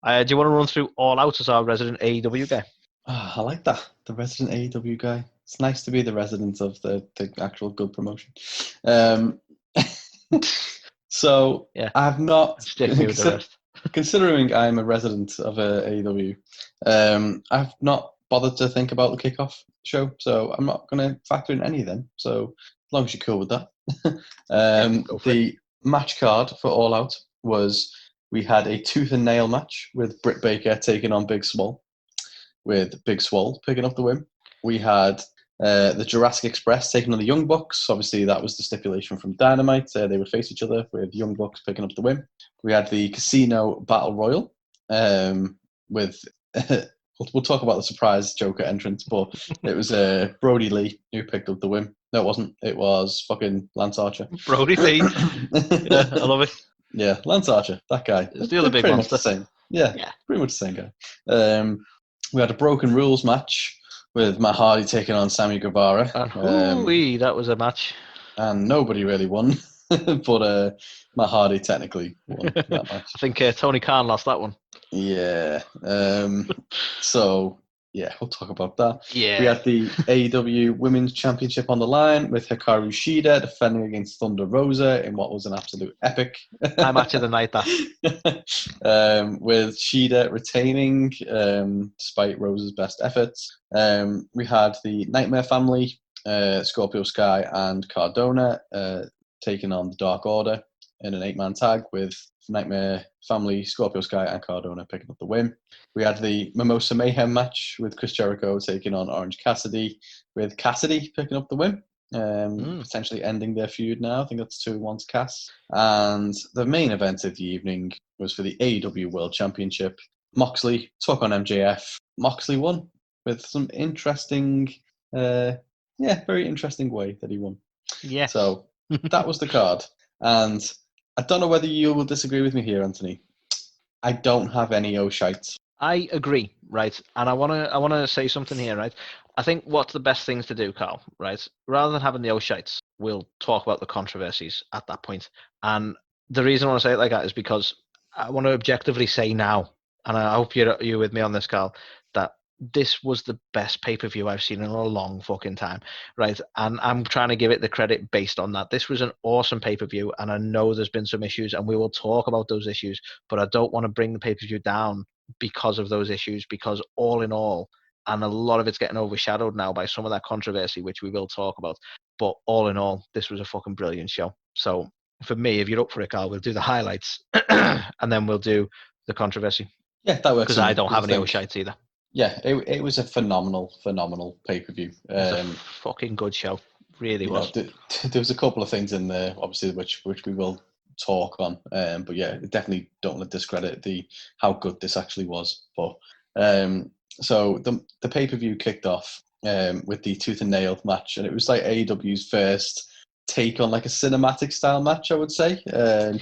Do you want to run through All Out as our resident AEW guy? I like that. The resident AEW guy. It's nice to be the resident of the actual good promotion. So Yeah. I've not Stick me with the rest. Considering I'm a resident of AEW, I've not bothered to think about the kickoff show, so I'm not going to factor in any of them. So as long as you're cool with that. The match card for All Out was, we had a tooth and nail match with Britt Baker taking on Big Swole, with Big Swole picking up the win. We had the Jurassic Express taking on the Young Bucks. Obviously, that was the stipulation from Dynamite. They would face each other with Young Bucks picking up the win. We had the Casino Battle Royal with... we'll talk about the surprise Joker entrance, but it was Brody Lee who picked up the win. No, it wasn't. It was fucking Lance Archer. Brody Lee. Yeah, I love it. Yeah, Lance Archer, that guy. It's the other big pretty monster. Much the same. Yeah, pretty much the same guy. We had a Broken Rules match with Matt Hardy taking on Sammy Guevara. And that was a match. And nobody really won, but Matt Hardy technically won that match. I think Tony Khan lost that one. Yeah. So, yeah, we'll talk about that. Yeah. We had the AEW Women's Championship on the line with Hikaru Shida defending against Thunder Rosa in what was an absolute epic match of the night, that. With Shida retaining despite Rosa's best efforts. We had the Nightmare Family, Scorpio Sky and Cardona taking on the Dark Order in an 8-man tag with Nightmare Family, Scorpio Sky and Cardona picking up the win. We had the Mimosa Mayhem match with Chris Jericho taking on Orange Cassidy, with Cassidy picking up the win, potentially ending their feud now. I think that's 2-1 to Cass. And the main event of the evening was for the AEW World Championship. Moxley took on MJF. Moxley won with some interesting, very interesting way that he won. Yes. So that was the card. And I don't know whether you will disagree with me here, Anthony. I don't have any shites. I agree, right? And I wanna say something here, right? I think what's the best things to do, Carl, right? Rather than having the shites, we'll talk about the controversies at that point. And the reason I want to say it like that is because I want to objectively say now, and I hope you're with me on this, Carl, that this was the best pay-per-view I've seen in a long fucking time, right? And I'm trying to give it the credit based on that. This was an awesome pay-per-view, and I know there's been some issues, and we will talk about those issues, but I don't want to bring the pay-per-view down because of those issues, because all in all, and a lot of it's getting overshadowed now by some of that controversy, which we will talk about, but all in all, this was a fucking brilliant show. So for me, if you're up for it, Carl, we'll do the highlights, and then we'll do the controversy. Yeah, that works. Because I don't have any shites either. Yeah, it was a phenomenal pay-per-view. It was a fucking good show. Really was. There was a couple of things in there, obviously, which we will talk on. But yeah, definitely don't want to discredit how good this actually was. But so the pay-per-view kicked off with the tooth and nail match, and it was like AEW's first take on like a cinematic style match, I would say. I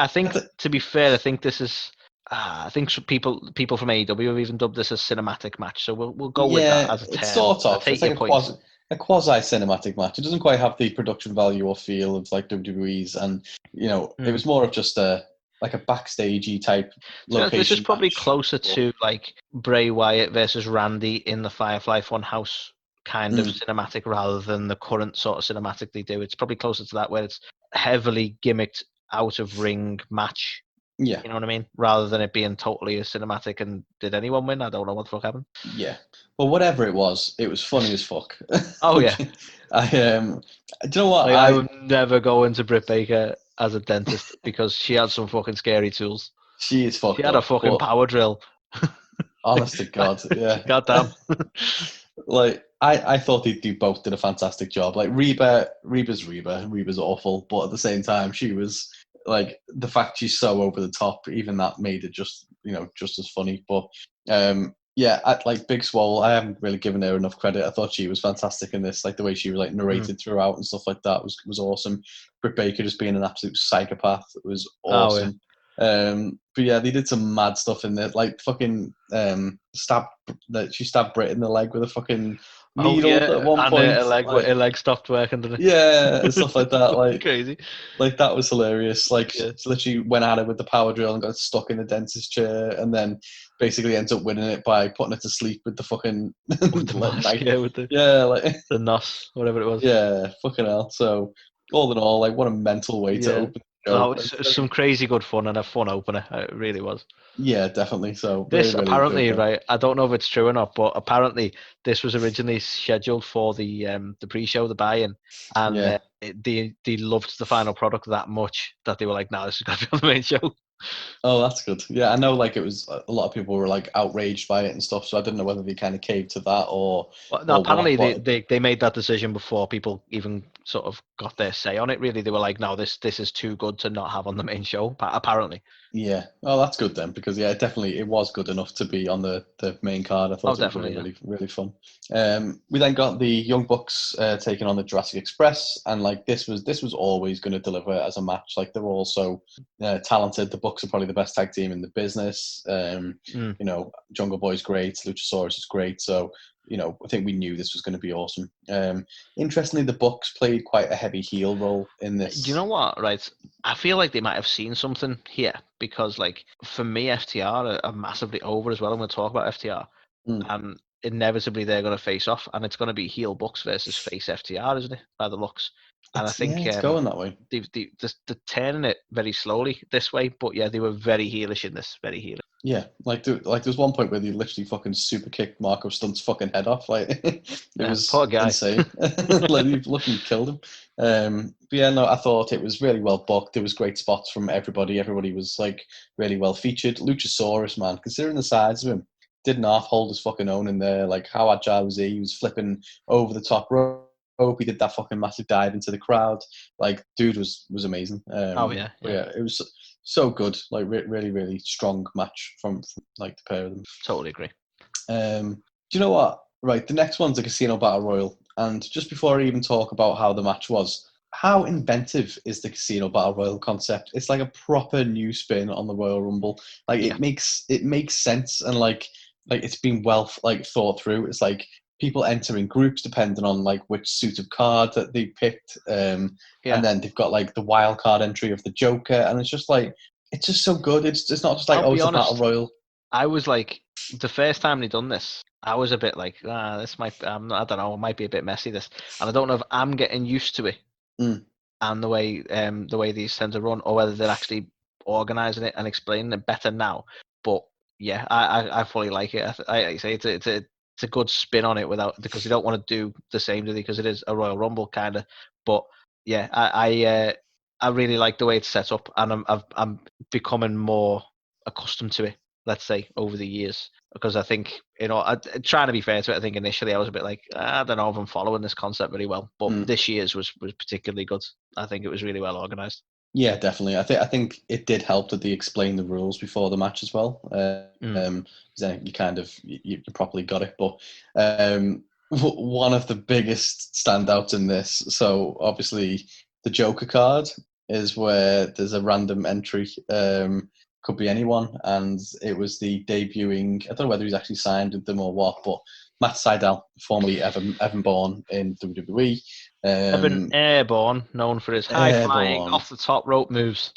think to be fair, I think this is. I think people from AEW have even dubbed this a cinematic match, so we'll go with that as a term. It's sort of. It's like a quasi-cinematic match. It doesn't quite have the production value or feel of like WWE's, and it was more of just like a backstagey type location. This is probably closer to like Bray Wyatt versus Randy in the Firefly Funhouse kind of cinematic rather than the current sort of cinematic they do. It's probably closer to that, where it's heavily gimmicked out of ring match. Yeah. You know what I mean? Rather than it being totally a cinematic and did anyone win? I don't know what the fuck happened. Yeah. Well, whatever it was funny as fuck. Oh, yeah. Do you know what? Like, I would never go into Britt Baker as a dentist because she had some fucking scary tools. She is fucked. She had a fucking power drill. Honest to God, yeah. Goddamn. Like, I thought they both did a fantastic job. Like, Reba's awful, but at the same time, she was... like, the fact she's so over the top, even that made it just as funny. But like Big Swole, I haven't really given her enough credit. I thought she was fantastic in this, like the way she was like narrated throughout and stuff like that was awesome. Britt Baker just being an absolute psychopath was awesome. But yeah, they did some mad stuff in there, like fucking she stabbed Britt in the leg with a fucking Oh needled at yeah, one and point. her leg stopped working, didn't Yeah, and stuff it? like that. Crazy. Like that was hilarious. Like Yeah. she literally went at it with the power drill and got stuck in the dentist chair, and then basically ends up winning it by putting it to sleep with the fucking With the like mask, knife. yeah, with Yeah, like the nos, whatever it was. yeah, fucking hell. So all in all, like what a mental way to Yeah. open the show. Oh, it's some crazy good fun and a fun opener. It really was. Yeah, definitely. So really, This really enjoyed apparently, that. right? I don't know if it's true or not, but apparently this was originally scheduled for the pre-show, the buy-in, and Yeah. they loved the final product that much that they were like, "No, this is going to be on the main show." Oh, that's good. Yeah, I know. Like it was a lot of people were like outraged by it and stuff. So I didn't know whether they kind of caved to that Well, no, or what. apparently What? they made that decision before people even sort of got their say on it. Really, they were like, "No, this is too good to not have on the main show." Apparently, Yeah. Oh, that's good then, because yeah, definitely it was good enough to be on the main card. I oh, thought it was really, definitely, yeah. really, really fun. We then got the Young Bucks taking on the Jurassic Express, and like this was always going to deliver as a match. Like they're all so talented. The Bucks are probably the best tag team in the business. Mm. You know, Jungle Boy's great, Luchasaurus is great. So you know, I think we knew this was going to be awesome. Interestingly, the Bucks played quite a heavy heel role in Do you this. know what? Right, I feel like they might have seen something here because, like, for me, FTR are massively over as well. I'm going to talk about FTR, Mm. and inevitably they're going to face off, and it's going to be heel Bucks versus face FTR, isn't it? By the looks, and I think It's going that way. they're turning it very slowly this way, but yeah, they were very heelish in this, very heelish. Yeah, there's one point where they literally fucking super kicked Marco Stunt's fucking head off. Like it Yeah, poor was guy. insane. Like he fucking killed him. But yeah, no, I thought it was really well booked. There was great spots from everybody. Everybody was like really well featured. Luchasaurus, man, considering the size of him, didn't half hold his fucking own in there. Like how agile was he? He was flipping over the top rope. He did that fucking massive dive into the crowd. Like, dude was amazing. Oh yeah, But yeah, yeah, it was so good. Like, really, really strong match from like the pair of them. totally agree. Do you know what? Right, the next one's a Casino Battle Royal. And just before I even talk about how the match was, how inventive is the Casino Battle Royal concept? It's like a proper new spin on the Royal Rumble. Like Yeah, it makes sense, and like it's been well like thought through. It's like people enter in groups depending on like which suit of card that they picked, yeah. and then they've got like the wild card entry of the Joker, and it's just like it's just so good. It's not just like, I'll oh, be it's a battle honest. royal. I was like, the first time they done this, I was a bit like, this might, I don't know, it might be a bit messy this, and I don't know if I'm getting used to it Mm. and the way these tend to run, or whether they're actually organizing it and explaining it better now. But yeah, I fully like it. I say it's a good spin on it without because they don't want to do the same, do they? Because it is a Royal Rumble kind of. But yeah, I really like the way it's set up, and I'm becoming more accustomed to it. Let's say over the years, because I think trying to be fair to it, I think initially I was a bit like I don't know if I'm following this concept very well, but Mm. this year's was particularly good. I think it was really well organized. Yeah, definitely. I think it did help that they explained the rules before the match as well. Mm. Then you kind of you properly got it. But one of the biggest standouts in this, so obviously the Joker card is where there's a random entry. Could be anyone, and it was the debuting. I don't know whether he's actually signed with them or what, but Matt Sydal, formerly Evan Bourne in WWE. Evan Um, Airborne, known for his high flying Airborne. off the top rope moves.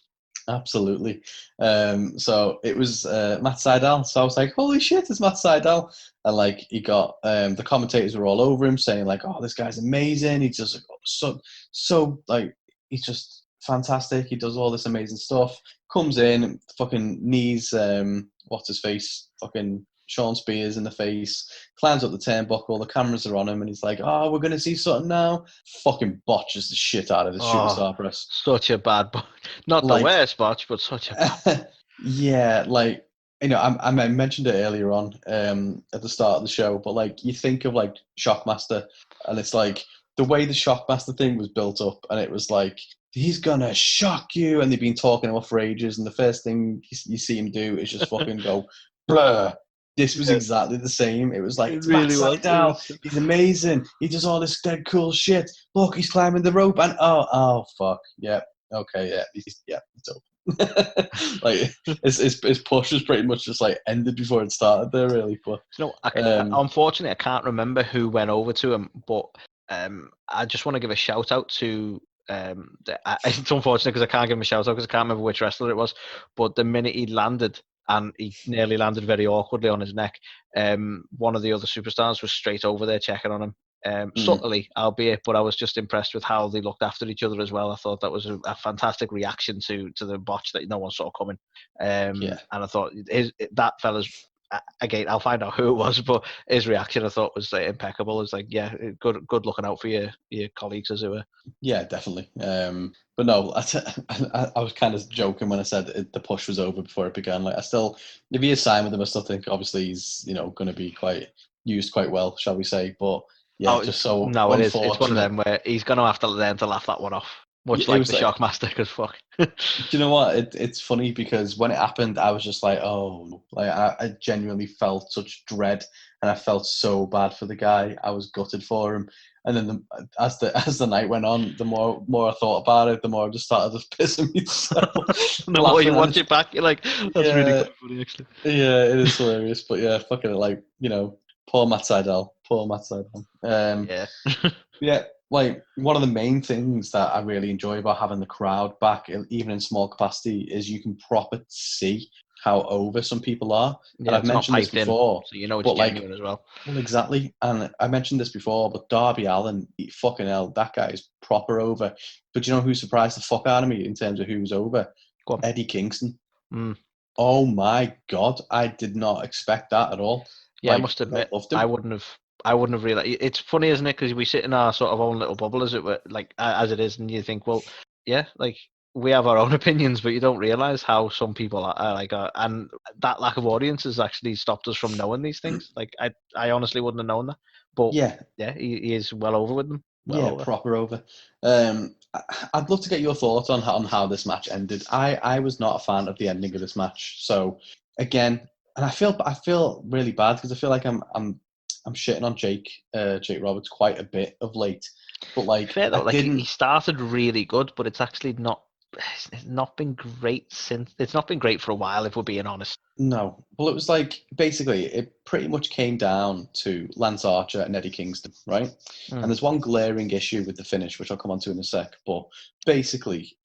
Absolutely. So it was Matt Sydal. So I was like, holy shit, it's Matt Sydal. And like he got the commentators were all over him saying like, oh, this guy's amazing. He's just so like he's just fantastic. He does all this amazing stuff. Comes in, fucking knees what's his face? Fucking Sean Spears in the face, climbs up the turnbuckle, the cameras are on him, and he's like, oh, we're gonna see something now. Fucking botches the shit out of the Oh, superstar press. such a bad botch. Not the Like worst botch, but such a bad. yeah, like you know, I mentioned it earlier on at the start of the show, but like you think of like Shockmaster, and it's like the way the Shockmaster thing was built up, and it was like he's gonna shock you, and they've been talking about for ages, and the first thing you see him do is just fucking go blur. This was Yeah, exactly the same. It was like it it's Matt really was. It Sydal. was. He's amazing. He does all this dead cool shit. Look, he's climbing the rope, and oh fuck, yeah, okay, yeah, it's over. Like his push was pretty much just like ended before it started there, really. But unfortunately, I can't remember who went over to him, but I just want to give a shout out to. It's unfortunate because I can't give him a shout out because I can't remember which wrestler it was, but the minute he landed, and he nearly landed very awkwardly on his neck, one of the other superstars was straight over there checking on him. Subtly, albeit, but I was just impressed with how they looked after each other as well. I thought that was a fantastic reaction to the botch that no one saw coming. And I thought that fella's, again, I'll find out who it was, but his reaction I thought was impeccable. It's like, yeah, good looking out for your colleagues, as it were. Yeah, definitely. But no, I was kind of joking when I said the push was over before it began. Like, if he is signed with him, I still think obviously he's going to be used quite well, shall we say? But yeah, just so no, it is. unfortunate. It's one of them where he's going to have to learn to laugh that one off, much like the Shockmaster. Because fuck. Do you know what? It's funny because when it happened, I was just like, oh, like I genuinely felt such dread, and I felt so bad for the guy. I was gutted for him. And then as the night went on, the more I thought about it, the more I just started just pissing myself. The more you watch it back, you're like, that's really quite funny, actually. Yeah, it is hilarious. But yeah, fucking it, like, poor Matt Sydal. Yeah. Yeah, like one of the main things that I really enjoy about having the crowd back, even in small capacity, is you can proper see how over some people are. Yeah, and I've mentioned this before, so you know it's genuine as well. Well, exactly. And I mentioned this before, but Darby Allin, fucking hell, that guy is proper over. But you know who surprised the fuck out of me in terms of who's over? Go on. Eddie Kingston. Oh my God, I did not expect that at all. Yeah, I must admit, I wouldn't have realized. It's funny, isn't it? Because we sit in our sort of own little bubble, as it were, like as it is, and you think, well, yeah, like we have our own opinions, but you don't realize how some people are like, and that lack of audience has actually stopped us from knowing these things. Like I honestly wouldn't have known that, but yeah, he is well over with them. Proper over. I'd love to get your thoughts on how this match ended. I was not a fan of the ending of this match. So again, and I feel really bad because I feel like I'm shitting on Jake Roberts quite a bit of late. But like, fair though, he started really good, but it's actually not. It's not been great since. It's not been great for a while, if we're being honest. No. Well, it was like, basically, it pretty much came down to Lance Archer and Eddie Kingston, right? And there's one glaring issue with the finish, which I'll come on to in a sec. But basically,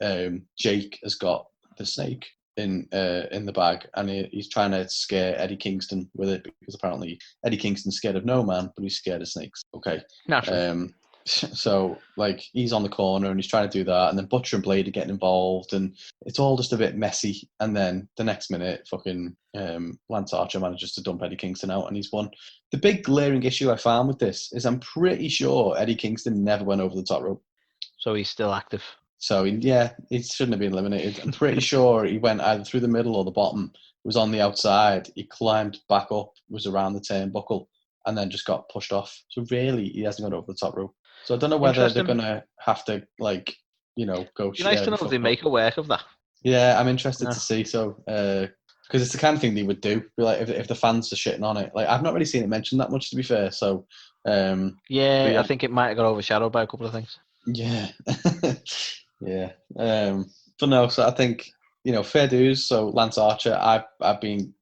Jake has got the snake in the bag, and he's trying to scare Eddie Kingston with it, because apparently Eddie Kingston's scared of no man, but he's scared of snakes. Okay. Naturally. So, like, he's on the corner and he's trying to do that, and then Butcher and Blade are getting involved, and it's all just a bit messy. And then the next minute, fucking Lance Archer manages to dump Eddie Kingston out, and he's won. The big glaring issue I found with this is I'm pretty sure Eddie Kingston never went over the top rope. So he's still active. So, yeah, he shouldn't have been eliminated. I'm pretty sure he went either through the middle or the bottom, was on the outside, he climbed back up, was around the turnbuckle, and then just got pushed off. So really, he hasn't gone over the top rope. So I don't know whether they're going to have to, like, go... It's nice to know if they make a work of that. Yeah, I'm interested to see. So, because it's the kind of thing they would do. Like, if the fans are shitting on it. Like, I've not really seen it mentioned that much, to be fair. So, yeah, I think it might have got overshadowed by a couple of things. Yeah. Yeah. But no, so I think, fair dues. So Lance Archer, I've been,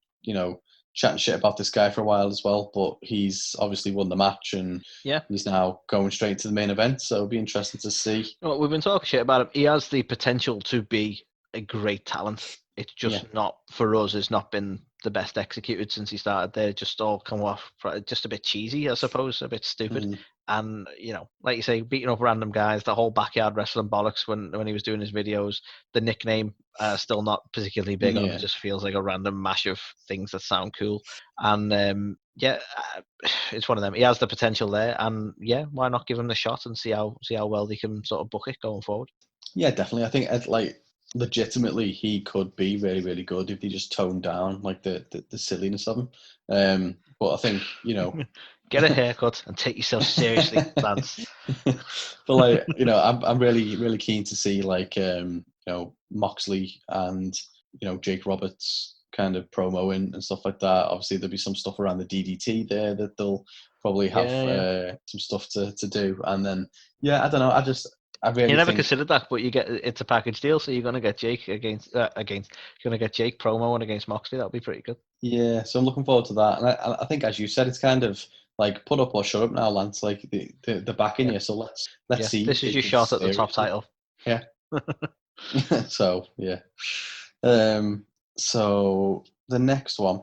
chatting shit about this guy for a while as well, but he's obviously won the match, and he's now going straight to the main event. So it'll be interesting to see. Well, we've been talking shit about him. He has the potential to be a great talent. It's just not, for us, it's not been the best executed since he started. They just all come off just a bit cheesy, I suppose, a bit stupid. And, like you say, beating up random guys, the whole backyard wrestling bollocks when he was doing his videos, the nickname still not particularly big on. It just feels like a random mash of things that sound cool. And it's one of them. He has the potential there, and why not give him the shot and see how well they can sort of book it going forward. Yeah, definitely. I think legitimately he could be really, really good if he just toned down like the silliness of him. But I think, get a haircut and take yourself seriously, Lance. But I'm really, really keen to see Moxley and Jake Roberts kind of promoing and stuff like that. Obviously, there'll be some stuff around the DDT there that they'll probably have some stuff to do. And then I don't know. I really You never think, considered that, but it's a package deal, so you're gonna get Jake you're gonna get Jake promo against Moxley. That'll be pretty good. yeah. So I'm looking forward to that, and I think, as you said, it's kind of like put up or shut up now, Lance. Like the back in Yeah, you. So let's yeah. see if This they is your take shot this at the top seriously. title. Yeah. So yeah. Um. So the next one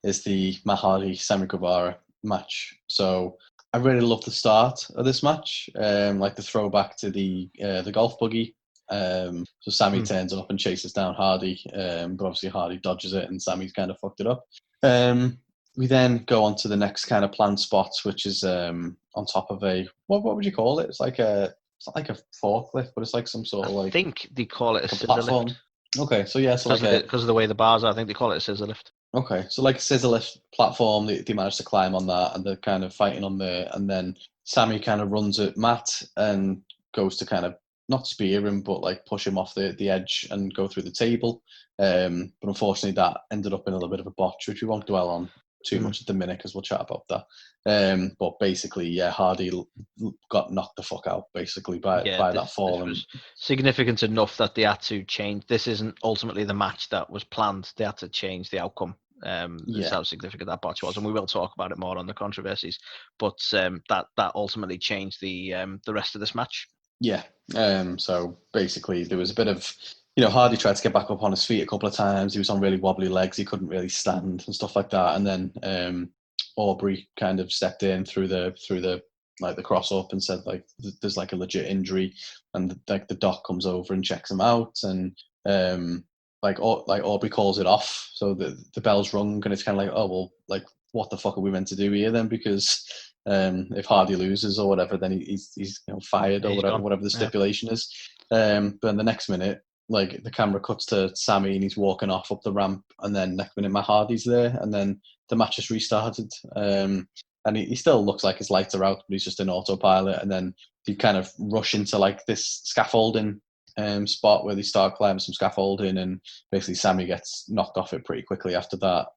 is the Matt Hardy Sammy Guevara match. So I really love the start of this match. Like the throwback to the golf buggy. So Sammy Hmm. turns up and chases down Hardy, but obviously Hardy dodges it, and Sammy's kind of fucked it up. We then go on to the next kind of planned spot, which is on top of a what would you call it? It's not like a forklift, but it's like some sort I of think they call it a like a scissor lift platform. Okay, so yeah, so like a because of the way the bars are. I think they call it a scissor lift. okay, so like a scissor lift platform. They managed to climb on that, and they're kind of fighting on there. And then Sammy kind of runs at Matt and goes to kind of not spear him, but like push him off the edge and go through the table. But unfortunately, that ended up in a little bit of a botch, which we won't dwell on too Mm. much at the minute because we'll chat about that. But basically, yeah, Hardy got knocked the fuck out basically Yeah, by that this fall, and was significant enough that they had to change. This isn't ultimately the match that was planned. They had to change the outcome. This is yeah, how significant that botch was, and we will talk about it more on the controversies. But that ultimately changed the rest of this match. yeah. So basically, there was a bit of, Hardy tried to get back up on his feet a couple of times. He was on really wobbly legs. He couldn't really stand and stuff like that. And then Aubrey kind of stepped in through the like the cross up and said like there's like a legit injury, and like the doc comes over and checks him out, and like Aubrey calls it off. So the bell's rung, and it's kind of like, oh well, like what the fuck are we meant to do here then? Because if Hardy loses or whatever, then he's fired or He's gone. whatever the Yeah. stipulation is. But in the next minute, like the camera cuts to Sammy and he's walking off up the ramp, and then next minute Matt Hardy's there, and then the match has restarted. And he still looks like his lights are out, but he's just in autopilot. And then he kind of rush into like this scaffolding spot where they start climbing some scaffolding, and basically Sammy gets knocked off it pretty quickly after that.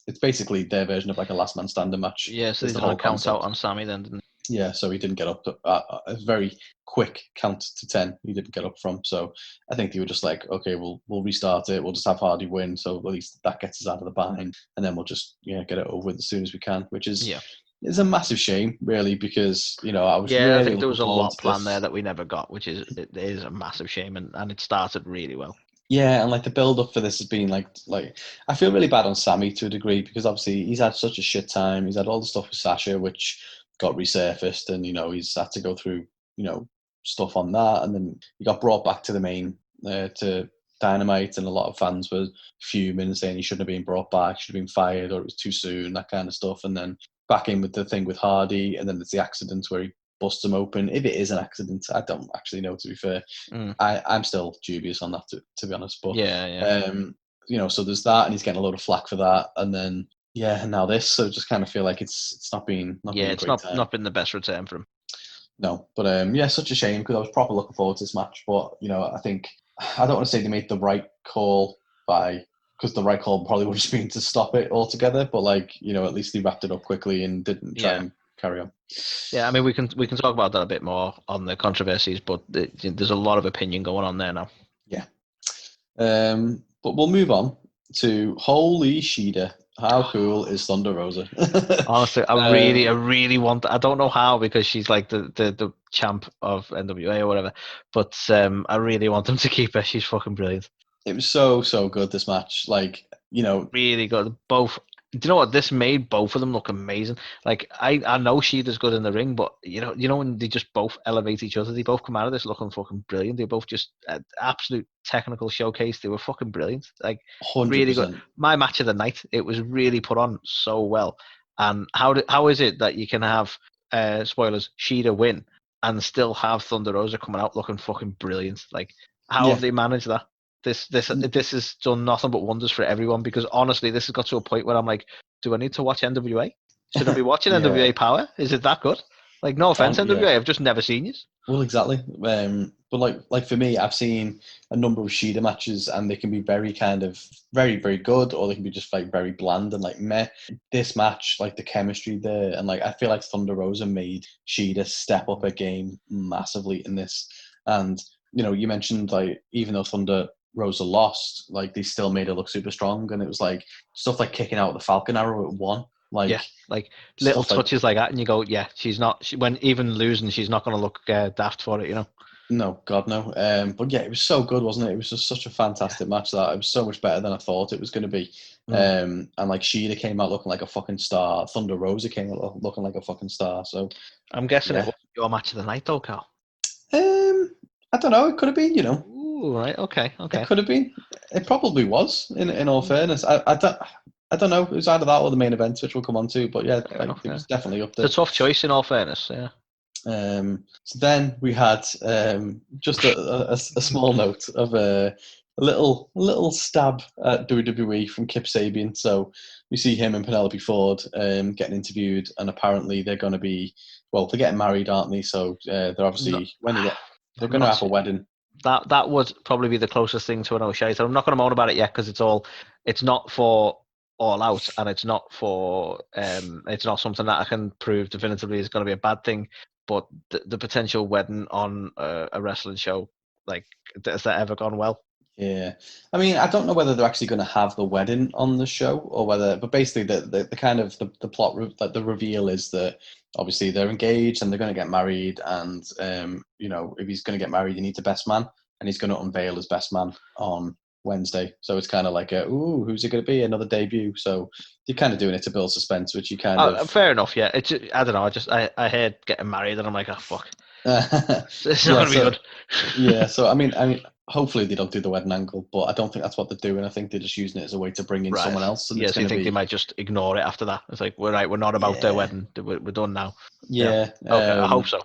It's basically their version of like a last man standing match. Yeah, so Is they the done a whole count out concept. on Sammy then, didn't Yeah, so he didn't get up. A very quick count to 10. He didn't get up from. So I think they were just like, okay, we'll restart it. We'll just have Hardy win. So at least that gets us out of the bind, and then we'll just get it over with as soon as we can. Which they? Yeah. is a massive shame, really, because I was Yeah, I really think there looking was a forward lot to planned there this. that we never got, which is a massive shame, and it started really well. Yeah, and like the build up for this has been like I feel really bad on Sammy to a degree because obviously he's had such a shit time. He's had all the stuff with Sasha, which got resurfaced, and he's had to go through stuff on that, and then he got brought back to the main to Dynamite, and a lot of fans were fuming and saying he shouldn't have been brought back, should have been fired, or it was too soon, that kind of stuff, and then back in with the thing with Hardy, and then there's the accident where he busts him open. If it is an accident, I don't actually know, to be fair. Mm. I'm still dubious on that, to be honest. But Yeah, yeah. so there's that, and he's getting a load of flack for that, and then and now this. So just kind of feel like it's not been Yeah, a it's great time. not been the best return for him. No, but such a shame because I was proper looking forward to this match. But I think I don't want to say they made the right call because the right call probably would have been to stop it altogether. But at least they wrapped it up quickly and didn't try Yeah. and carry on. Yeah, I mean we can talk about that a bit more on the controversies, but there's a lot of opinion going on there now. Yeah. But we'll move on to Holy Sheeta. How cool is Thunder Rosa? Honestly, I really want. I don't know how because she's like the champ of NWA or whatever, but I really want them to keep her. She's fucking brilliant. It was so good, this match. Really good. Both. Do you know what? This made both of them look amazing. Like I know Sheeta's good in the ring, but you know when they just both elevate each other, they both come out of this looking fucking brilliant. They both just absolute technical showcase. They were fucking brilliant. Like really good. 100%. My match of the night. It was really put on so well. And how is it that you can have spoilers Sheeta win and still have Thunder Rosa coming out looking fucking brilliant? Like how have Yeah. they managed that? This has done nothing but wonders for everyone because honestly, this has got to a point where I'm like, do I need to watch NWA? Should I be watching Yeah. NWA Power? Is it that good? Like, no offense, Yeah. NWA, I've just never seen you. Well, exactly. But like for me, I've seen a number of Shida matches, and they can be very kind of very very good, or they can be just like very bland and like meh. This match, like the chemistry there, and like I feel like Thunder Rosa made Shida step up her game massively in this. And you mentioned like even though Thunder Rosa lost, like they still made her look super strong, and it was like stuff like kicking out the Falcon Arrow at one, Yeah, like like little stuff like. touches like that, and you go, yeah, she's not. When even losing, she's not going to look daft for it, No, God, no. But yeah, it was so good, wasn't it? It was just such a fantastic match. That it was so much better than I thought it was going to be. Mm. And like Sheeta came out looking like a fucking star. Thunder Rosa came out looking like a fucking star. So I'm guessing it yeah. was your match of the night, though, Carl. I don't know. It could have been. Ooh, right, okay, It okay. could have been. It probably was. In all fairness, I don't know. It was either that or the main event, which we'll come on to. But yeah, Fair like enough. it Yeah, was definitely up it's there. a tough choice in all fairness. Yeah. So then we had just a small note of a little stab at WWE from Kip Sabian. So we see him and Penelope Ford getting interviewed, and apparently they're going to be they're getting married, aren't they? So they're No, obviously they're I'm going to not. have a wedding. That would probably be the closest thing to an O'Shea. So I'm not going to moan about it yet because it's not for All Out, and it's not something that I can prove definitively is going to be a bad thing. But the potential wedding on a wrestling show, like, has that ever gone well? Yeah, I mean, I don't know whether they're actually going to have the wedding on the show or whether, but basically, the kind of the plot, like the reveal is that obviously they're engaged and they're going to get married, and if he's going to get married, he needs a best man, and he's going to unveil his best man on Wednesday. So it's kind of like ooh, who's it going to be? Another debut. So you're kind of doing it to build suspense, which you kind of. Fair enough. Yeah, I don't know. I heard getting married, and I'm like, oh fuck, it's not Yeah, going to be so good. yeah, so I mean, hopefully they don't do the wedding angle, but I don't think that's what they're doing. I think they're just using it as a way to bring in Right. someone else, and Yeah, it's so going you to think they be might just ignore it after that? It's like, we're not about their yeah, wedding. We're done now. Yeah. yeah, Okay, I hope so.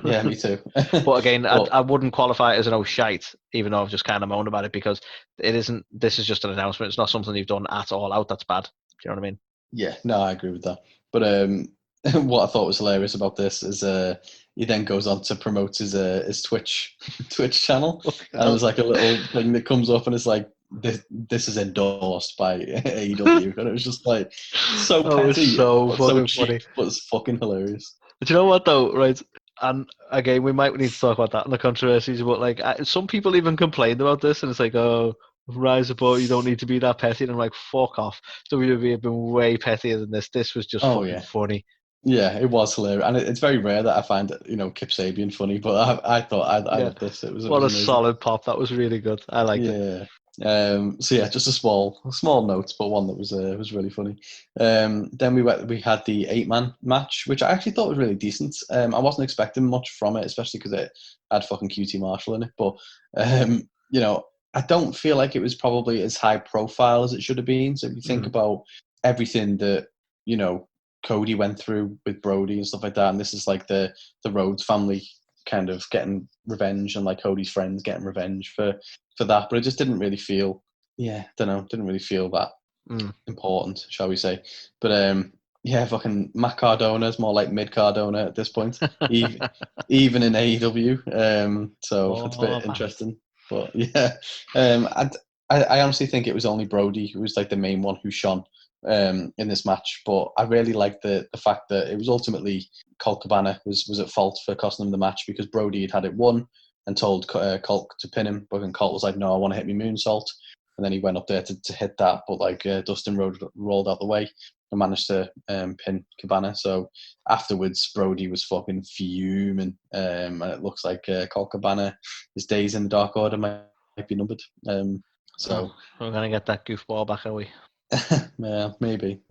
yeah, me too. But again, But I wouldn't qualify it as an oh shite, even though I've just kind of moaned about it because it isn't. This is just an announcement. It's not something you've done at all out. That's bad. Do you know what I mean? yeah, no, I agree with that. But what I thought was hilarious about this is he then goes on to promote his Twitch Twitch channel, Fucking and hell. there's like a little thing that comes up, and it's like this is endorsed by AEW, and it was just like so That was petty, so but so fucking cheap, funny. but it's fucking hilarious. But you know what though, right? And again, we might need to talk about that in the controversies. But like, some people even complained about this, and it's like, oh, rise above. You don't need to be that petty. And I'm like, fuck off. WWE have been way pettier than this. This was just Oh fucking yeah, funny. yeah, it was hilarious, and it's very rare that I find Kip Sabian funny, but I thought I Yeah. loved this. It What was a amazing. solid pop. That was really good. I liked it. Yeah. So yeah, just a small note, but one that was really funny. Then we had the 8-man match, which I actually thought was really decent. I wasn't expecting much from it, especially because it had fucking QT Marshall in it. But I don't feel like it was probably as high profile as it should have been. So if you think Mm. about everything that Cody went through with Brody and stuff like that, and this is like the Rhodes family kind of getting revenge, and like Cody's friends getting revenge for that, but it just didn't really feel, don't know, didn't really feel that Mm. important, shall we say. But yeah, fucking Matt Cardona is more like mid Cardona at this point, even in AEW. So it's a Oh, bit man. interesting. But yeah, I honestly think it was only Brody who was like the main one who shone in this match. But I really liked the fact that it was ultimately Colt Cabana was at fault for costing him the match, because Brody had it won and told Colt to pin him, but then Colt was like, "No, I want to hit me moonsault," and then he went up there to hit that, but like Dustin rolled out the way and managed to pin Cabana. So afterwards, Brody was fucking fuming, and it looks like Colt Cabana, his days in the Dark Order might be numbered. Oh, So we're gonna get that goofball back, are we? yeah, maybe.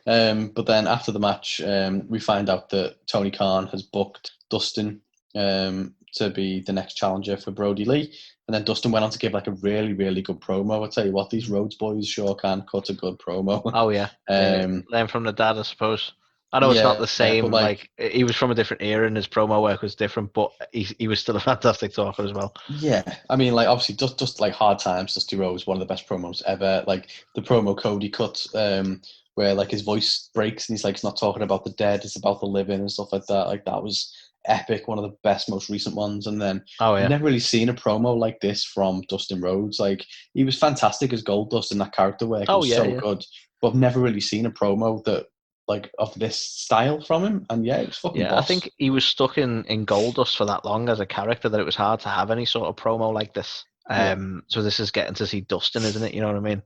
But then after the match, we find out that Tony Khan has booked Dustin to be the next challenger for Brody Lee. And then Dustin went on to give like a really, really good promo. I'll tell you what, these Rhodes boys sure can cut a good promo. Oh yeah, um, learn from the dad, I suppose. I know it's not yeah, the but same. like, Like, he was from a different era, and his promo work was different, but he was still a fantastic talker as well. yeah, I mean, like obviously, just like Hard Times, Dusty Rhodes, one of the best promos ever. Like the promo Cody cut where like his voice breaks and he's like, it's not talking about the dead, it's about the living and stuff like that. Like that was epic, one of the best, most recent ones. And then Oh I've yeah, never really seen a promo like this from Dustin Rhodes. Like he was fantastic as Goldust in that character work. It oh was yeah, so yeah. good. But I've never really seen a promo that like of this style from him. And yeah, it was fucking Yeah, I boss. think he was stuck in Goldust for that long as a character that it was hard to have any sort of promo like this. Yeah. So this is getting to see Dustin, isn't it? You know what I mean?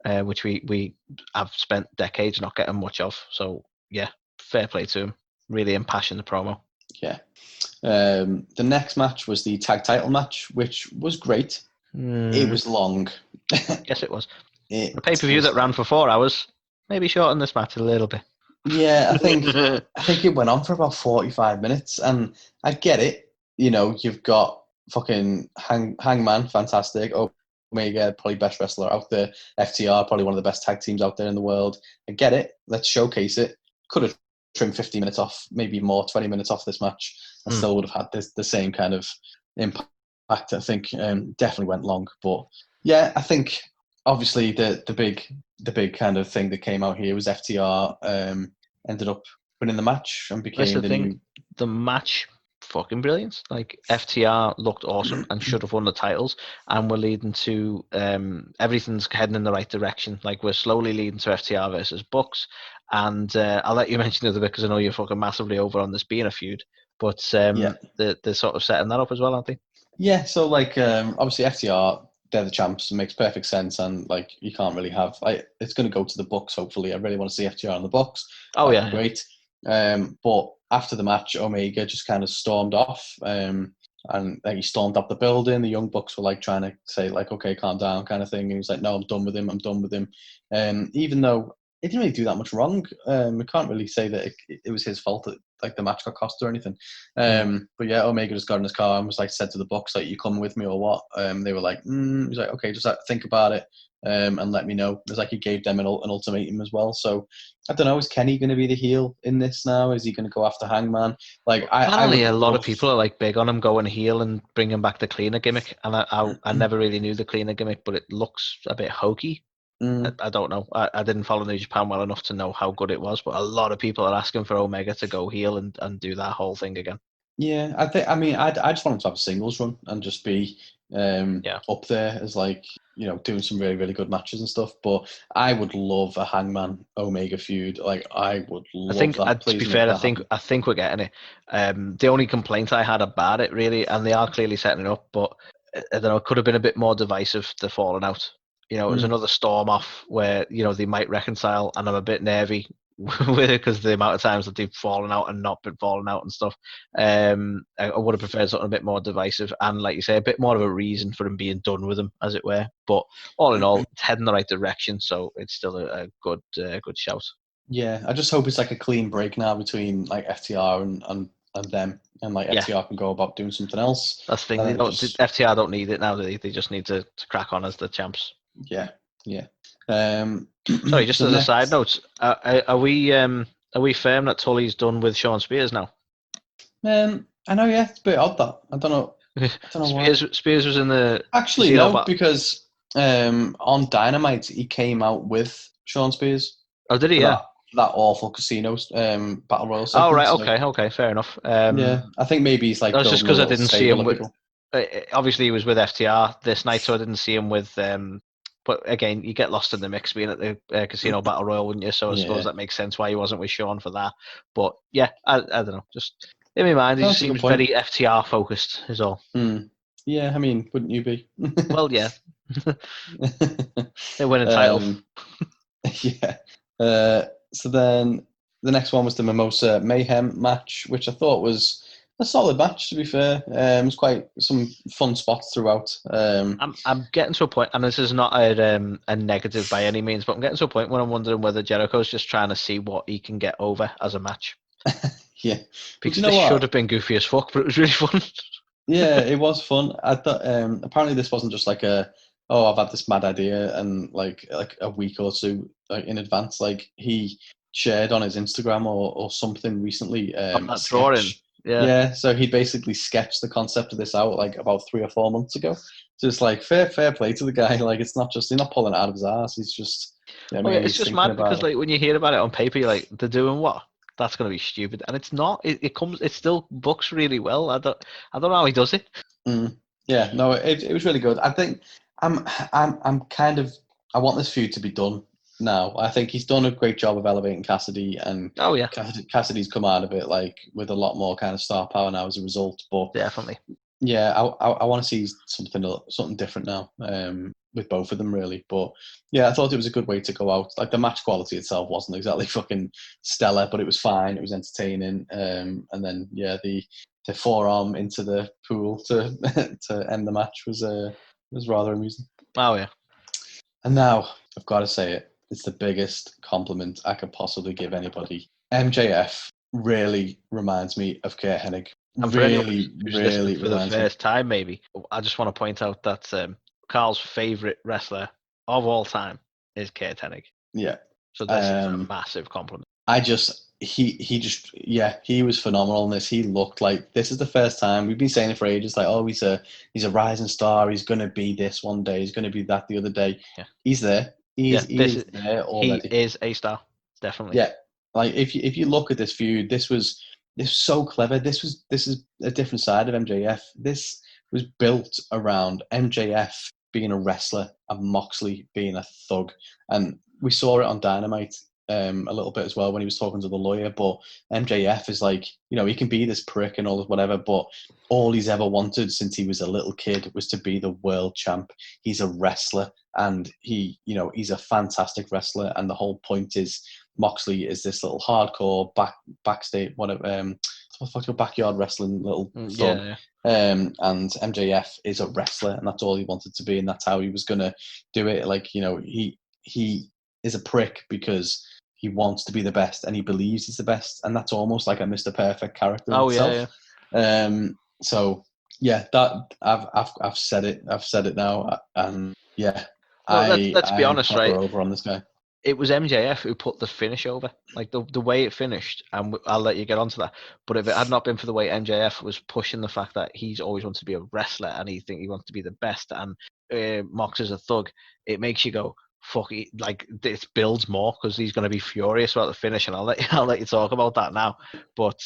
Mm, Which we have spent decades not getting much of. So yeah, fair play to him. Really impassioned promo. yeah. The next match was the tag title match, which was great. It was long. Yes, it was. A It pay-per-view that was, ran for 4 hours. Maybe shorten this match a little bit. yeah. I think it went on for about 45 minutes, and I get it. You know, you've got fucking Hangman, fantastic. Omega, probably best wrestler out there. FTR, probably one of the best tag teams out there in the world. I get it. Let's showcase it. Could have trimmed 50 minutes off, maybe more, 20 minutes off this match, and still would have had the same kind of impact. I think definitely went long, but yeah, I think obviously the big kind of thing that came out here was FTR ended up winning the match and That's became the the thing. new. The match, fucking brilliant. Like FTR looked awesome and should have won the titles, and we're leading to everything's heading in the right direction. Like we're slowly leading to FTR versus Bucks, and I'll let you mention it a bit because I know you're fucking massively over on this being a feud. But Yeah, they're sort of setting that up as well, aren't they? yeah. So like obviously FTR, they're the champs. It makes perfect sense, and like you can't really have. It's going to go to the Bucks. Hopefully, I really want to see FTR in the Bucks. Oh That'd be yeah, yeah. great. But after the match, Omega just kind of stormed off. And like he stormed up the building. The Young Bucks were like trying to say like, "Okay, calm down," kind of thing. And he was like, "No, I'm done with him. I'm done with him." Even though he didn't really do that much wrong, we can't really say that it was his fault that like the match got cost or anything. Mm. But yeah, Omega just got in his car and was like, said to the Bucks like, "You coming with me or what?" They were like, He's like, "Okay, just think about it." And let me know. It was like he gave them an ultimatum as well. So I don't know. Is Kenny going to be the heel in this now? Is he going to go after Hangman? Like I Apparently, would a lot of love. people are like big on him going heel and bringing back the cleaner gimmick, and I never really knew the cleaner gimmick, but it looks a bit hokey. Mm, I don't know. I didn't follow New Japan well enough to know how good it was, but a lot of people are asking for Omega to go heel and do that whole thing again. yeah, I think. I mean, I just want him to have a singles run and just be Yeah, up there as like doing some really really good matches and stuff. But I would love a Hangman Omega feud. Like I would I love think. that. To be Please make fair, that happen. I think we're getting it. The only complaint I had about it, really, and they are clearly setting it up, but I don't know, it could have been a bit more divisive. The falling out. It was Mm, another storm off where they might reconcile, and I'm a bit nervy with it because the amount of times that they've fallen out and not been falling out and stuff. I would have preferred something a bit more divisive and, like you say, a bit more of a reason for him being done with him, as it were. But all in all, it's heading the right direction, so it's still a good shout. yeah, I just hope it's like a clean break now between like FTR and them, and like Yeah, FTR can go about doing something else, that's the thing. and They then don't. The just FTR don't need it now. They just need to crack on as the champs. yeah, yeah. Um, Sorry, just so as a side next, note, are we firm that Tully's done with Sean Spears now? I know, yeah, it's a bit odd that I don't know why. Spears was in the Actually, casino, no, but because on Dynamite he came out with Sean Spears oh, did he? for Yeah. that awful casino battle royal Oh right, segment. So okay, fair enough. yeah, I think maybe he's That like was just building a because I little didn't see stable him of with. people. Obviously, he was with FTR this night, so I didn't see him with. But again, you get lost in the mix being at the casino battle royal, wouldn't you? So I suppose Yeah, that makes sense why he wasn't with Sean for that. But yeah, I don't know. Just in my mind, he just that's a good seems point. very FTR focused. Is all. Mm. Yeah, I mean, wouldn't you be? Well, yeah, they're winning titles. um, yeah. So then the next one was the Mimosa Mayhem match, which I thought was a solid match. To be fair, it was quite some fun spots throughout. I'm getting to a point, and this is not a negative by any means, but I'm getting to a point where I'm wondering whether Jericho's just trying to see what he can get over as a match. Yeah. Well, do Because you know this should what? have been goofy as fuck, but it was really fun. Yeah, it was fun. I thought apparently this wasn't just like I've had this mad idea and like a week or two like in advance. Like he shared on his Instagram or something recently Of a that drawing. sketch. Yeah. Yeah, so he basically sketched the concept of this out like about 3 or 4 months ago. So it's like fair play to the guy. Like it's not just he's not pulling it out of his ass. He's just Yeah, I Oh yeah, mean, it's he's just thinking mad because about it. like when you hear about it on paper, you're like, they're doing what? That's gonna be stupid, and it's not. It still books really well. I don't know how he does it. Mm. Yeah, no, it was really good. I think I'm kind of I want this feud to be done now. I think he's done a great job of elevating Cassidy, and Oh yeah, Cassidy's come out of it like with a lot more kind of star power now as a result. But definitely. yeah, I want to see something different now with both of them really. But yeah, I thought it was a good way to go out. Like the match quality itself wasn't exactly fucking stellar, but it was fine. It was entertaining. And then yeah, the forearm into the pool to to end the match was rather amusing. Oh yeah. And now I've got to say it. It's the biggest compliment I could possibly give anybody. MJF really reminds me of Kurt Hennig. And for anyone Really, who's listening really for the reminds me. first time, maybe I just want to point out that Carl's favorite wrestler of all time is Kurt Hennig. Yeah. So this is a Um, massive compliment. I just he just yeah, he was phenomenal in this. He looked like this is the first time we've been saying it for ages. Like, oh, he's a rising star. He's gonna be this one day. He's gonna be that the other day. Yeah, He's there. yeah. He is there He already. is a star, definitely. Yeah, like if you look at this feud, this was so clever. This is a different side of MJF. This was built around MJF being a wrestler and Moxley being a thug, and we saw it on Dynamite a little bit as well when he was talking to the lawyer. But MJF is like, he can be this prick and all this whatever, but all he's ever wanted since he was a little kid was to be the world champ. He's a wrestler, and he's a fantastic wrestler. And the whole point is Moxley is this little hardcore backstage whatever what the fuck's your backyard wrestling little thug. Yeah, And MJF is a wrestler, and that's all he wanted to be, and that's how he was gonna do it. Like, he is a prick because he wants to be the best and he believes he's the best, and that's almost like a Mr. Perfect character in oh yeah, itself. yeah. So yeah, that I've said it. I've said it now, and yeah, No, let's be I'm honest, proper right? over on this guy. It was MJF who put the finish over, like the way it finished, and I'll let you get onto that. But if it had not been for the way MJF was pushing the fact that he's always wanted to be a wrestler and he wants to be the best, and Mox is a thug, it makes you go, fuck it, like this builds more because he's going to be furious about the finish, and I'll let you talk about that now. But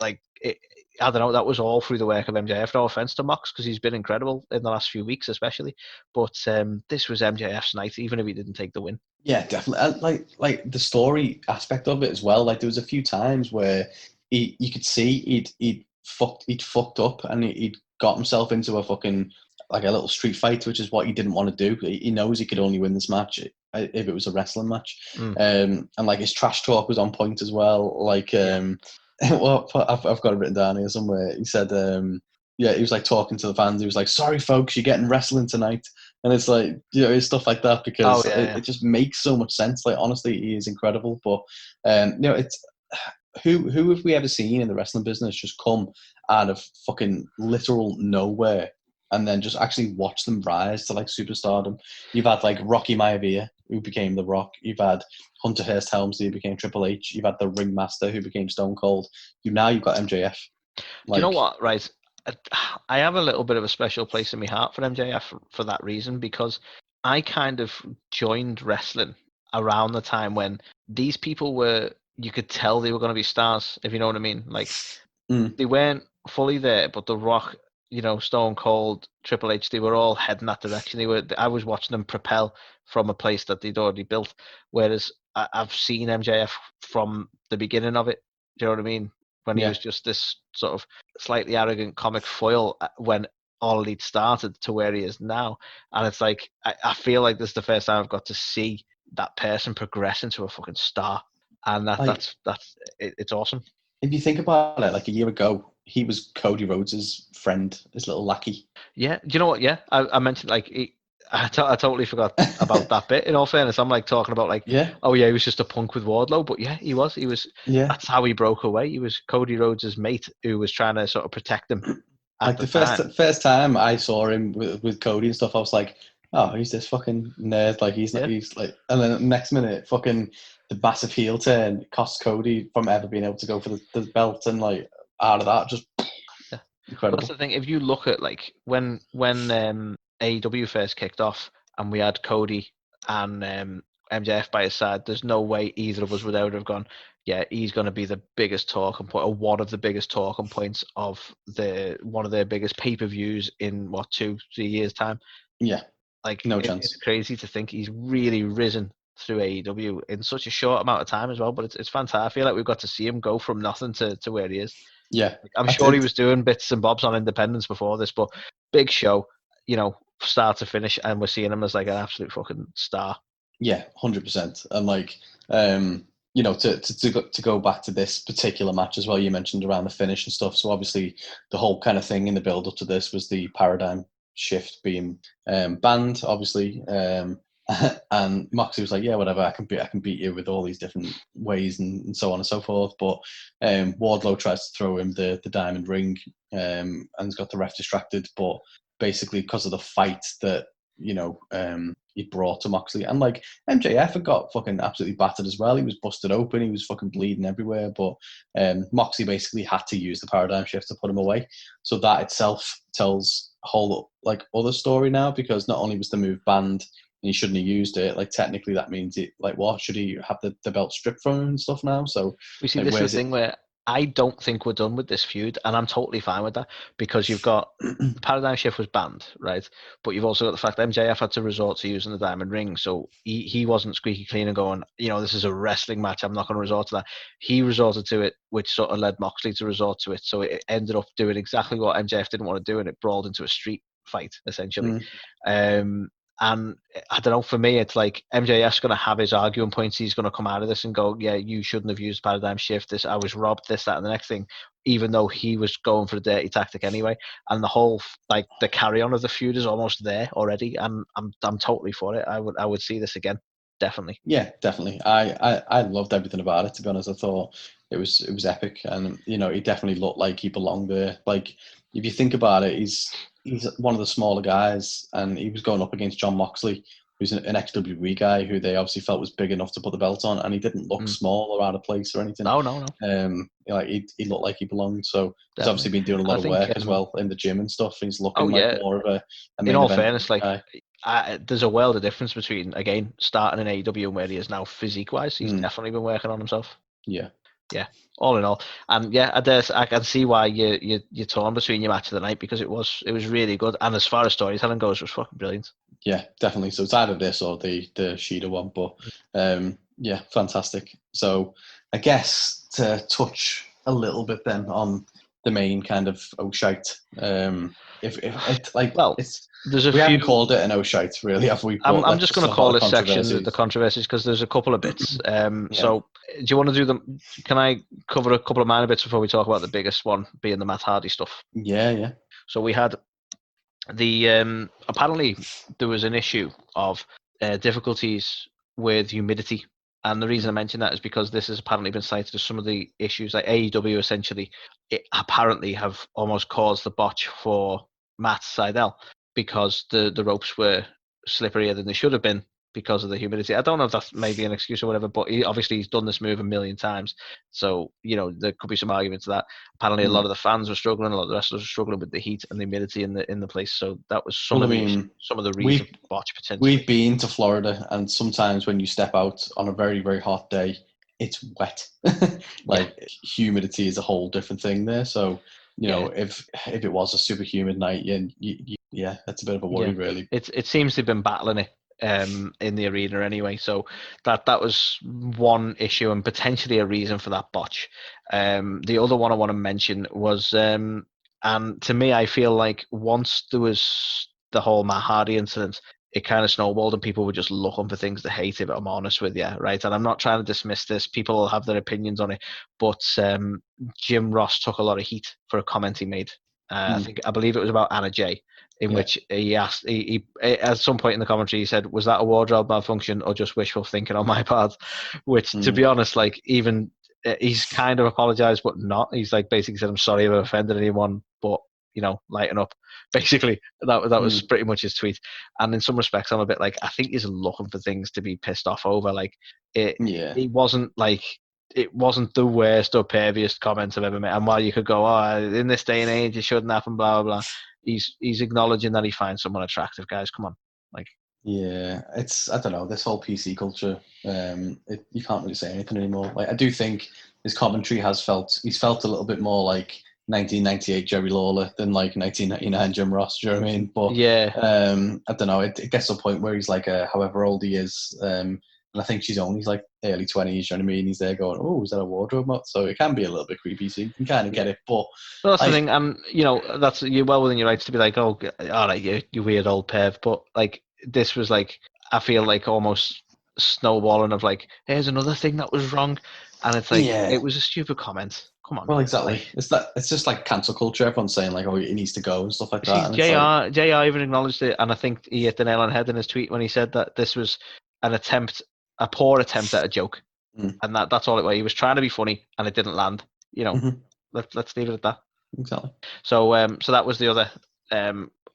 like it, I don't know, that was all through the work of MJF. No offense to Mox because he's been incredible in the last few weeks, especially. But this was MJF's night, even if he didn't take the win. Yeah, definitely. And like the story aspect of it as well. Like there was a few times where you could see he'd fucked up, and he'd got himself into a fucking like a little street fight, which is what he didn't want to do. He knows he could only win this match if it was a wrestling match. Mm. And like his trash talk was on point as well. Like well, I've got it written down here somewhere. He said yeah, he was like talking to the fans. He was like, "Sorry, folks, you're getting wrestling tonight." And it's like, it's stuff like that because Oh yeah. it just makes so much sense. Like, honestly, he is incredible. But it's who have we ever seen in the wrestling business just come out of fucking literal nowhere and then just actually watch them rise to like superstardom? You've had like Rocky Maivia, who became The Rock. You've had Hunter Hearst Helmsley, who became Triple H. You've had the Ringmaster, who became Stone Cold. Now you've got MJF. Do you know Like, what? Right, I have a little bit of a special place in my heart for MJF for that reason because I kind of joined wrestling around the time when these people were. You could tell they were going to be stars, if you know what I mean. Like they weren't fully there, but The Rock, Stone Cold, Triple H, they were all heading that direction. I was watching them propel from a place that they'd already built. Whereas I've seen MJF from the beginning of it. Do you know what I mean? When he yeah. was just this sort of slightly arrogant comic foil when all elite started to where he is now. And it's like, I feel like this is the first time I've got to see that person progress into a fucking star. And Like, it's awesome. if you think about it, like a year ago, he was Cody Rhodes' friend, his little lackey. Yeah, do you know what? Yeah, I mentioned like I totally forgot about that bit. In all fairness, I'm like talking about like, Yeah, oh yeah, he was just a punk with Wardlow, but yeah, he was. yeah. That's how he broke away. He was Cody Rhodes' mate who was trying to sort of protect him at Like the the time. first time I saw him with Cody and stuff, I was like, oh, he's this fucking nerd. Like he's not. Yeah, He's like, and then the next minute, fucking the massive heel turn cost Cody from ever being able to go for the belt, and like out of that, just yeah. But that's incredible. the thing. If you look at like when AEW first kicked off, and we had Cody and MJF by his side, there's no way either of us would ever have gone, yeah, he's going to be the biggest talking point, or one of the biggest talking points of one of their biggest pay-per-views in, 2-3 years' time. Yeah, Like, no it's chance. crazy to think he's really risen through AEW in such a short amount of time as well. But it's fantastic. I feel like we've got to see him go from nothing to where he is. Yeah, Like, I'm I sure he did. was doing bits and bobs on Independence before this, but big show, start to finish, and we're seeing him as like an absolute fucking star. Yeah, 100%. And like, to go back to this particular match as well, you mentioned around the finish and stuff. So obviously, the whole kind of thing in the build up to this was the paradigm shift being banned, obviously. And Moxley was like, "Yeah, whatever. I can beat you with all these different ways and so on and so forth." But Wardlow tries to throw him the diamond ring, and's got the ref distracted. But basically, because of the fight that he brought to Moxley, and like MJF had got fucking absolutely battered as well. He was busted open. He was fucking bleeding everywhere. But Moxley basically had to use the paradigm shift to put him away. So that itself tells a whole like other story now, because not only was the move banned and he shouldn't have used it, like technically that means it, like, what should he have the belt stripped from him and stuff now? So We see, like, this is where's the it? thing where I don't think we're done with this feud, and I'm totally fine with that, because you've got the paradigm shift was banned, right? But you've also got the fact that MJF had to resort to using the diamond ring, so he wasn't squeaky clean and going, this is a wrestling match, I'm not going to resort to that. He resorted to it, which sort of led Moxley to resort to it. So it ended up doing exactly what MJF didn't want to do, and it brawled into a street fight essentially. And I don't know, for me, it's like MJF's going to have his arguing points. He's going to come out of this and go, yeah, you shouldn't have used paradigm shift. I was robbed, this, that, and the next thing, even though he was going for a dirty tactic anyway. And the whole, like, the carry on of the feud is almost there already. And I'm totally for it. I would see this again. Definitely. Yeah, definitely. I loved everything about it, to be honest. I thought it was epic, and he definitely looked like he belonged there. Like, if you think about it, he's one of the smaller guys, and he was going up against John Moxley, who's an ex-WWE guy who they obviously felt was big enough to put the belt on, and he didn't look small or out of place or anything. No. Like, he looked like he belonged. So he's Definitely. obviously been doing a lot of work as well in the gym and stuff. He's looking like more of a In main all event fairness, like, guy. there's a world of difference between, again, starting in AEW and where he is now physique-wise. He's definitely been working on himself. Yeah. All in all, and yeah, I can see why you're torn between your match of the night, because it was really good, and as far as storytelling goes, it was fucking brilliant. Yeah, definitely. So it's either this or the Sheeda one, but yeah, fantastic. So I guess to touch a little bit then on the main kind of O'Shite. If it like, well, there's a few. Haven't called it an O'Shite, really, have we? But I'm just going to call this section the controversies. controversies, because there's a couple of bits. Yeah. So do you want to do them? Can I cover a couple of minor bits before we talk about the biggest one being the Matt Hardy stuff? Yeah. So we had the apparently there was an issue of difficulties with humidity, and the reason I mention that is because this has apparently been cited as some of the issues, like AEW essentially apparently have almost caused the botch for Matt Sydal, because the ropes were slipperier than they should have been because of the humidity. I don't know if that's maybe an excuse or whatever, but he's done this move a million times. So, there could be some argument to that. Apparently, a lot of the fans were struggling, a lot of the wrestlers were struggling with the heat and the humidity in the place. So that was some of the reason for botch potentially. We've been to Florida, and sometimes when you step out on a very, very hot day, it's wet. Humidity is a whole different thing there. So, if it was a super humid night, yeah, that's a bit of a worry, really. It seems they've been battling it in the arena anyway. So that was one issue and potentially a reason for that botch. The other one I want to mention was, and to me, I feel like once there was the whole Matt Hardy incident, it kind of snowballed and people were just looking for things to hate, if I'm honest with you, right? And I'm not trying to dismiss this. People will have their opinions on it. But Jim Ross took a lot of heat for a comment he made. I believe it was about Anna Jay, in which he asked, he at some point in the commentary, he said, was that a wardrobe malfunction or just wishful thinking on my part? Which, to be honest, like, even he's kind of apologized, but not. He's like basically said, I'm sorry if I offended anyone, but lighten up. Basically, that was pretty much his tweet. And in some respects, I'm a bit like, I think he's looking for things to be pissed off over. Like, it wasn't like, it wasn't the worst or perviest comments I've ever made. And while you could go, in this day and age, it shouldn't happen, blah, blah, blah. He's acknowledging that he finds someone attractive, guys. Come on. Like, Yeah, I don't know, this whole PC culture. You can't really say anything anymore. Like I do think his commentary he's felt a little bit more like 1998 Jerry Lawler than like 1999 Jim Ross. Do you know what I mean? But Yeah. I don't know. It gets to a point where he's like however old he is, and I think she's only like early 20s. You know what I mean? He's there going, "Oh, is that a wardrobe mod?" So it can be a little bit creepy. So you can kind of get Yeah. it, but Well, that's the like, thing, and that's you're well within your rights to be like, oh, all right, you weird old perv. But like, this was like, I feel like almost snowballing of like, here's another thing that was wrong, and it's like, yeah. it was a stupid comment. Come on, Well, exactly. like, It's just like cancel culture. Everyone's saying like, "Oh, he needs to go" and stuff like that, see, and it's like, Jr. even acknowledged it, and I think he hit the nail on the head in his tweet when he said that this was an attempt, a poor attempt at a joke, mm, and that's all it was. He was trying to be funny, and it didn't land. mhm, Let's leave it at that. exactly. So that was the other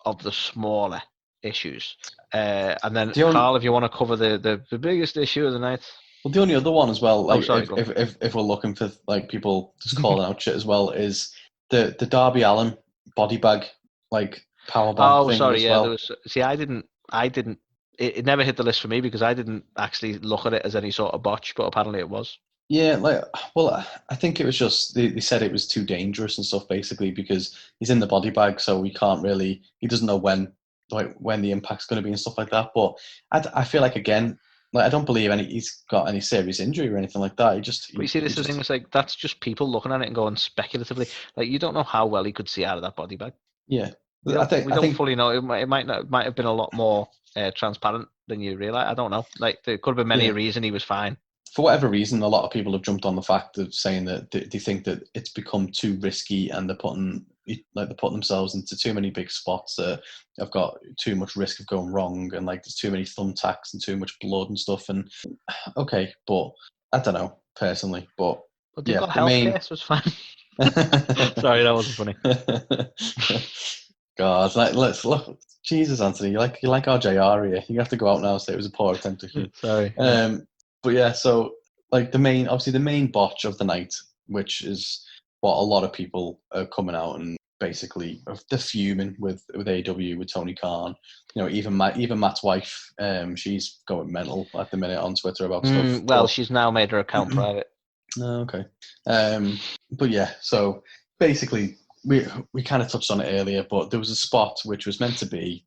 of the smaller issues. And then The only Carl, if you want to cover the biggest issue of the night. well, the only other one as well, Oh, like sorry, go. if we're looking for like people just calling out shit as well, is the Darby Allin body bag like power bomb Oh, thing sorry. as Yeah, there well. was. See, I didn't. It never hit the list for me because I didn't actually look at it as any sort of botch, but apparently it was. Yeah, like, well, I think it was just they said it was too dangerous and stuff basically because he's in the body bag, so he doesn't know when the impact's going to be and stuff like that. But I feel like again, like I don't believe he's got any serious injury or anything like that. But you see, He this is the thing. just It's like that's just people looking at it and going speculatively. Like you don't know how well he could see out of that body bag. yeah. We I don't think we I don't think fully know. It might have been a lot more transparent than you realize. I don't know. Like there could have been many yeah. a reason he was fine. For whatever reason, a lot of people have jumped on the fact of saying that they think that it's become too risky and they're putting themselves into too many big spots that have got too much risk of going wrong and like there's too many thumbtacks and too much blood and stuff. And okay, but I don't know personally, but But they've yeah, got the main. healthcare, so it's fine. Sorry, that wasn't funny. God, like let's look. Jesus, Anthony, you like our JR here. You have to go out now and say it was a poor attempt at humor. Sorry. Yeah. But yeah, so like obviously the main botch of the night, which is what a lot of people are coming out and basically they're fuming with AW with Tony Khan. Even Matt's wife, she's going mental at the minute on Twitter about stuff. Well, she's now made her account private. Oh, okay. But yeah, so basically, we kind of touched on it earlier, but there was a spot which was meant to be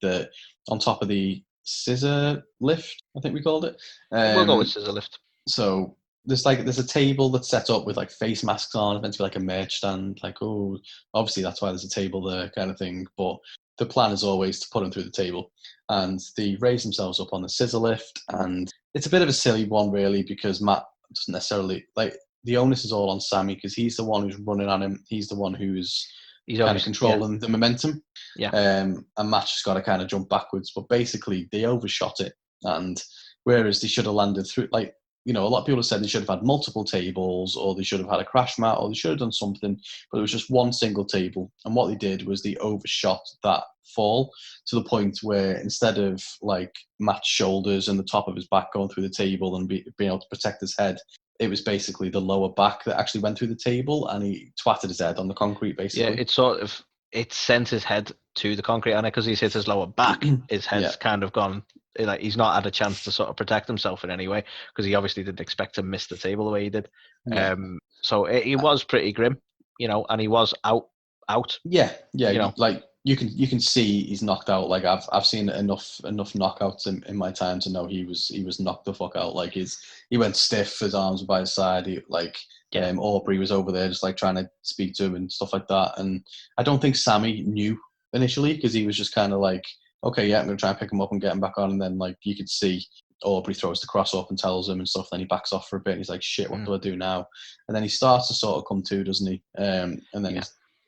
on top of the scissor lift, I think we called it. We'll go with Um, scissor lift. so there's a table that's set up with like face masks on, it's meant to be like a merch stand. Like, oh, obviously that's why there's a table there, kind of thing. But the plan is always to put them through the table, and they raise themselves up on the scissor lift, and it's a bit of a silly one, really, because Matt doesn't necessarily like the onus is all on Sammy because he's the one who's running on him. He's the one who's He's kind of obviously controlling the momentum. yeah. And Matt's just got to kind of jump backwards. But basically, they overshot it. And whereas they should have landed through, like, a lot of people have said they should have had multiple tables or they should have had a crash mat or they should have done something, but it was just one single table. And what they did was they overshot that fall to the point where instead of like Matt's shoulders and the top of his back going through the table and being able to protect his head, it was basically the lower back that actually went through the table and he twatted his head on the concrete Yeah, basically. it sent his head to the concrete on it because he's hit his lower back. His Yeah. head's kind of gone. Like he's not had a chance to sort of protect himself in any way because he obviously didn't expect to miss the table the way he did. Yeah. So he was pretty grim, and he was out. Yeah, You like you can see he's knocked out. Like I've seen enough knockouts in my time to know he was knocked the fuck out. Like he went stiff, his arms were by his side. Yeah. Aubrey was over there just like trying to speak to him and stuff like that. And I don't think Sammy knew initially because he was just kind of like, okay, yeah, I'm gonna try and pick him up and get him back on. And then like you could see Aubrey throws the cross up and tells him and stuff. Then he backs off for a bit. And he's like, shit, what do I do now? And then he starts to sort of come to, doesn't he? And then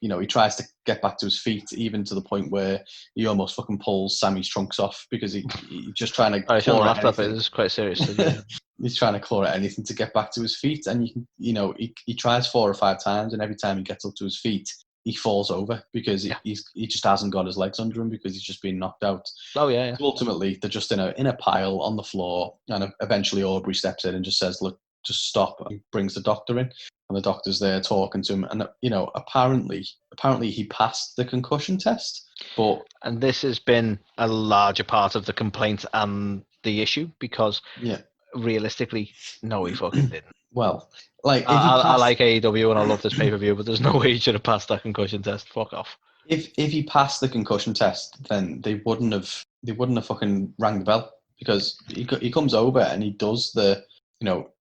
Yeah. he tries to get back to his feet, even to the point where he almost fucking pulls Sammy's trunks off because he's just trying to I shouldn't claw at laugh at that, but anything. this is quite serious. Yeah. He's trying to claw at anything to get back to his feet, and he tries 4 or 5 times, and every time he gets up to his feet, he falls over because Yeah. he just hasn't got his legs under him because he's just been knocked out. Oh yeah. So ultimately, they're just in a pile on the floor, and eventually Aubrey steps in and just says, "Look, just stop," and brings the doctor in. and the doctor's there talking to him, and apparently he passed the concussion test, but And this has been a larger part of the complaint and the issue because yeah, realistically, no, he fucking didn't. well, like if he I passed, like AEW and I love this pay per view, but there's no way he should have passed that concussion test. Fuck off. if he passed the concussion test, then they wouldn't have fucking rang the bell, because he comes over and he does the,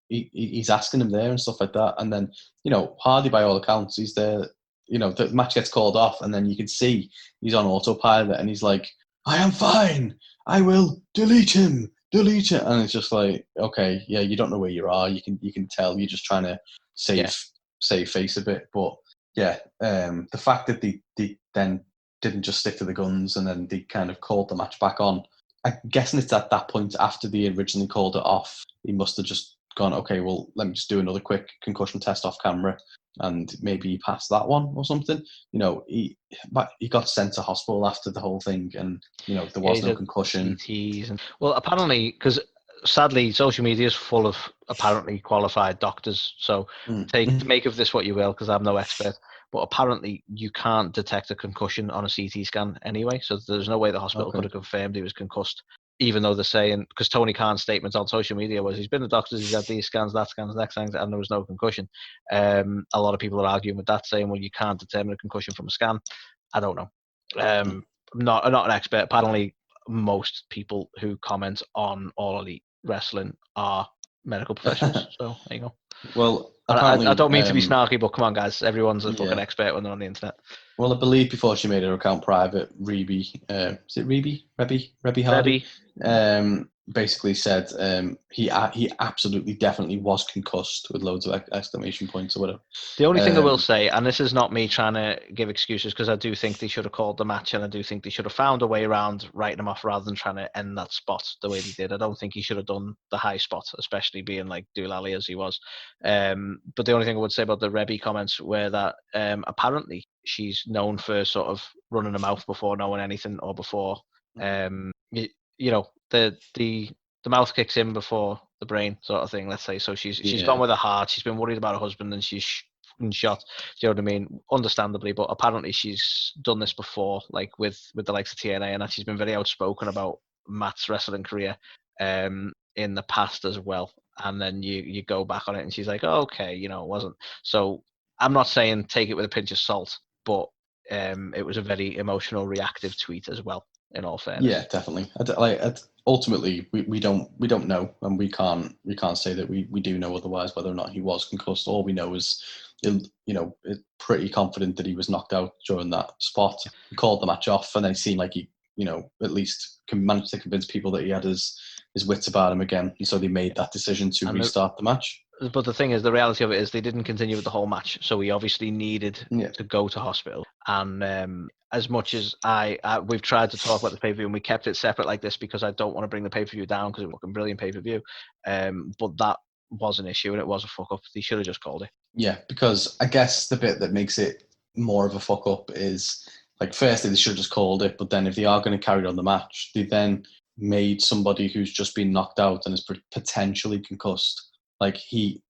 he's asking him there and stuff like that, and then Hardy, by all accounts, he's there. The match gets called off, and then you can see he's on autopilot, and he's like, "I am fine. I will delete him, delete it," and it's just like, okay, yeah, you don't know where you are. You can tell you're just trying to save face a bit, but yeah, the fact that they then didn't just stick to the guns and then they kind of called the match back on. I'm guessing it's at that point, after they originally called it off, he must have just gone, okay, well, let me just do another quick concussion test off camera, and maybe he passed that one or something. He got sent to hospital after the whole thing, and there was no concussion. Well, apparently, because sadly, social media is full of apparently qualified doctors. So make of this what you will, because I'm no expert. But apparently, you can't detect a concussion on a CT scan anyway. So there's no way the hospital could have confirmed he was concussed, even though they're saying, because Tony Khan's statement on social media was he's been to doctors, he's had these scans, that scans, next scans, and there was no concussion. A lot of people are arguing with that, saying, well, you can't determine a concussion from a scan. I don't know. I'm not an expert. Apparently, most people who comment on All Elite Wrestling are medical professionals. So there you go. Well, I don't mean to be snarky, but come on, guys. Everyone's a fucking expert when they're on the internet. Well, I believe before she made her account private, Reby, is it Reby? Reby Hardy? Basically said he absolutely definitely was concussed, with loads of exclamation points or whatever. The only thing I will say, and this is not me trying to give excuses, because I do think they should have called the match, and I do think they should have found a way around writing him off rather than trying to end that spot the way they did. I don't think he should have done the high spot, especially being like doolally as he was. But the only thing I would say about the Rebby comments were that apparently she's known for sort of running her mouth before knowing anything, or before the mouth kicks in before the brain, sort of thing, let's say. So she's gone with her heart. She's been worried about her husband, and she's shot. Do you know what I mean? Understandably, but apparently she's done this before, like with the likes of TNA, and that she's been very outspoken about Matt's wrestling career in the past as well. And then you go back on it, and she's like, oh, okay, it wasn't. So I'm not saying take it with a pinch of salt, but it was a very emotional, reactive tweet as well, in all fairness. Yeah, definitely. Ultimately, we don't know, and we can't say that we do know otherwise whether or not he was concussed. All we know is, pretty confident that he was knocked out during that spot. He called the match off, and then it seemed like he, at least managed to convince people that he had his wits about him again, and so they made that decision to restart the match. But the thing is, the reality of it is they didn't continue with the whole match, so he obviously needed to go to hospital. And as much as we've tried to talk about the pay-per-view, and we kept it separate like this because I don't want to bring the pay-per-view down, because it was a brilliant pay-per-view. But that was an issue, and it was a fuck-up. They should have just called it. Yeah, because I guess the bit that makes it more of a fuck-up is, like, firstly, they should have just called it, but then if they are going to carry on the match, they then made somebody who's just been knocked out and is potentially concussed. Like the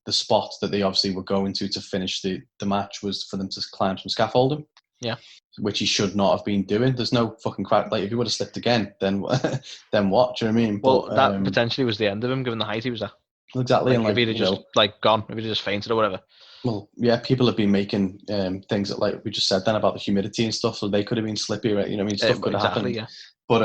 spot that they obviously were going to finish the match was for them to climb some scaffolding. Yeah. Which he should not have been doing. There's no fucking crap. Like, if he would have slipped again, then what? Do you know what I mean? Well, that potentially was the end of him, given the height he was at. Exactly. Like, if he'd have just gone, if he'd have just fainted or whatever. Well, yeah, people have been making things that, like we just said then, about the humidity and stuff, so they could have been slippy, right? Stuff could have happened. Yeah. But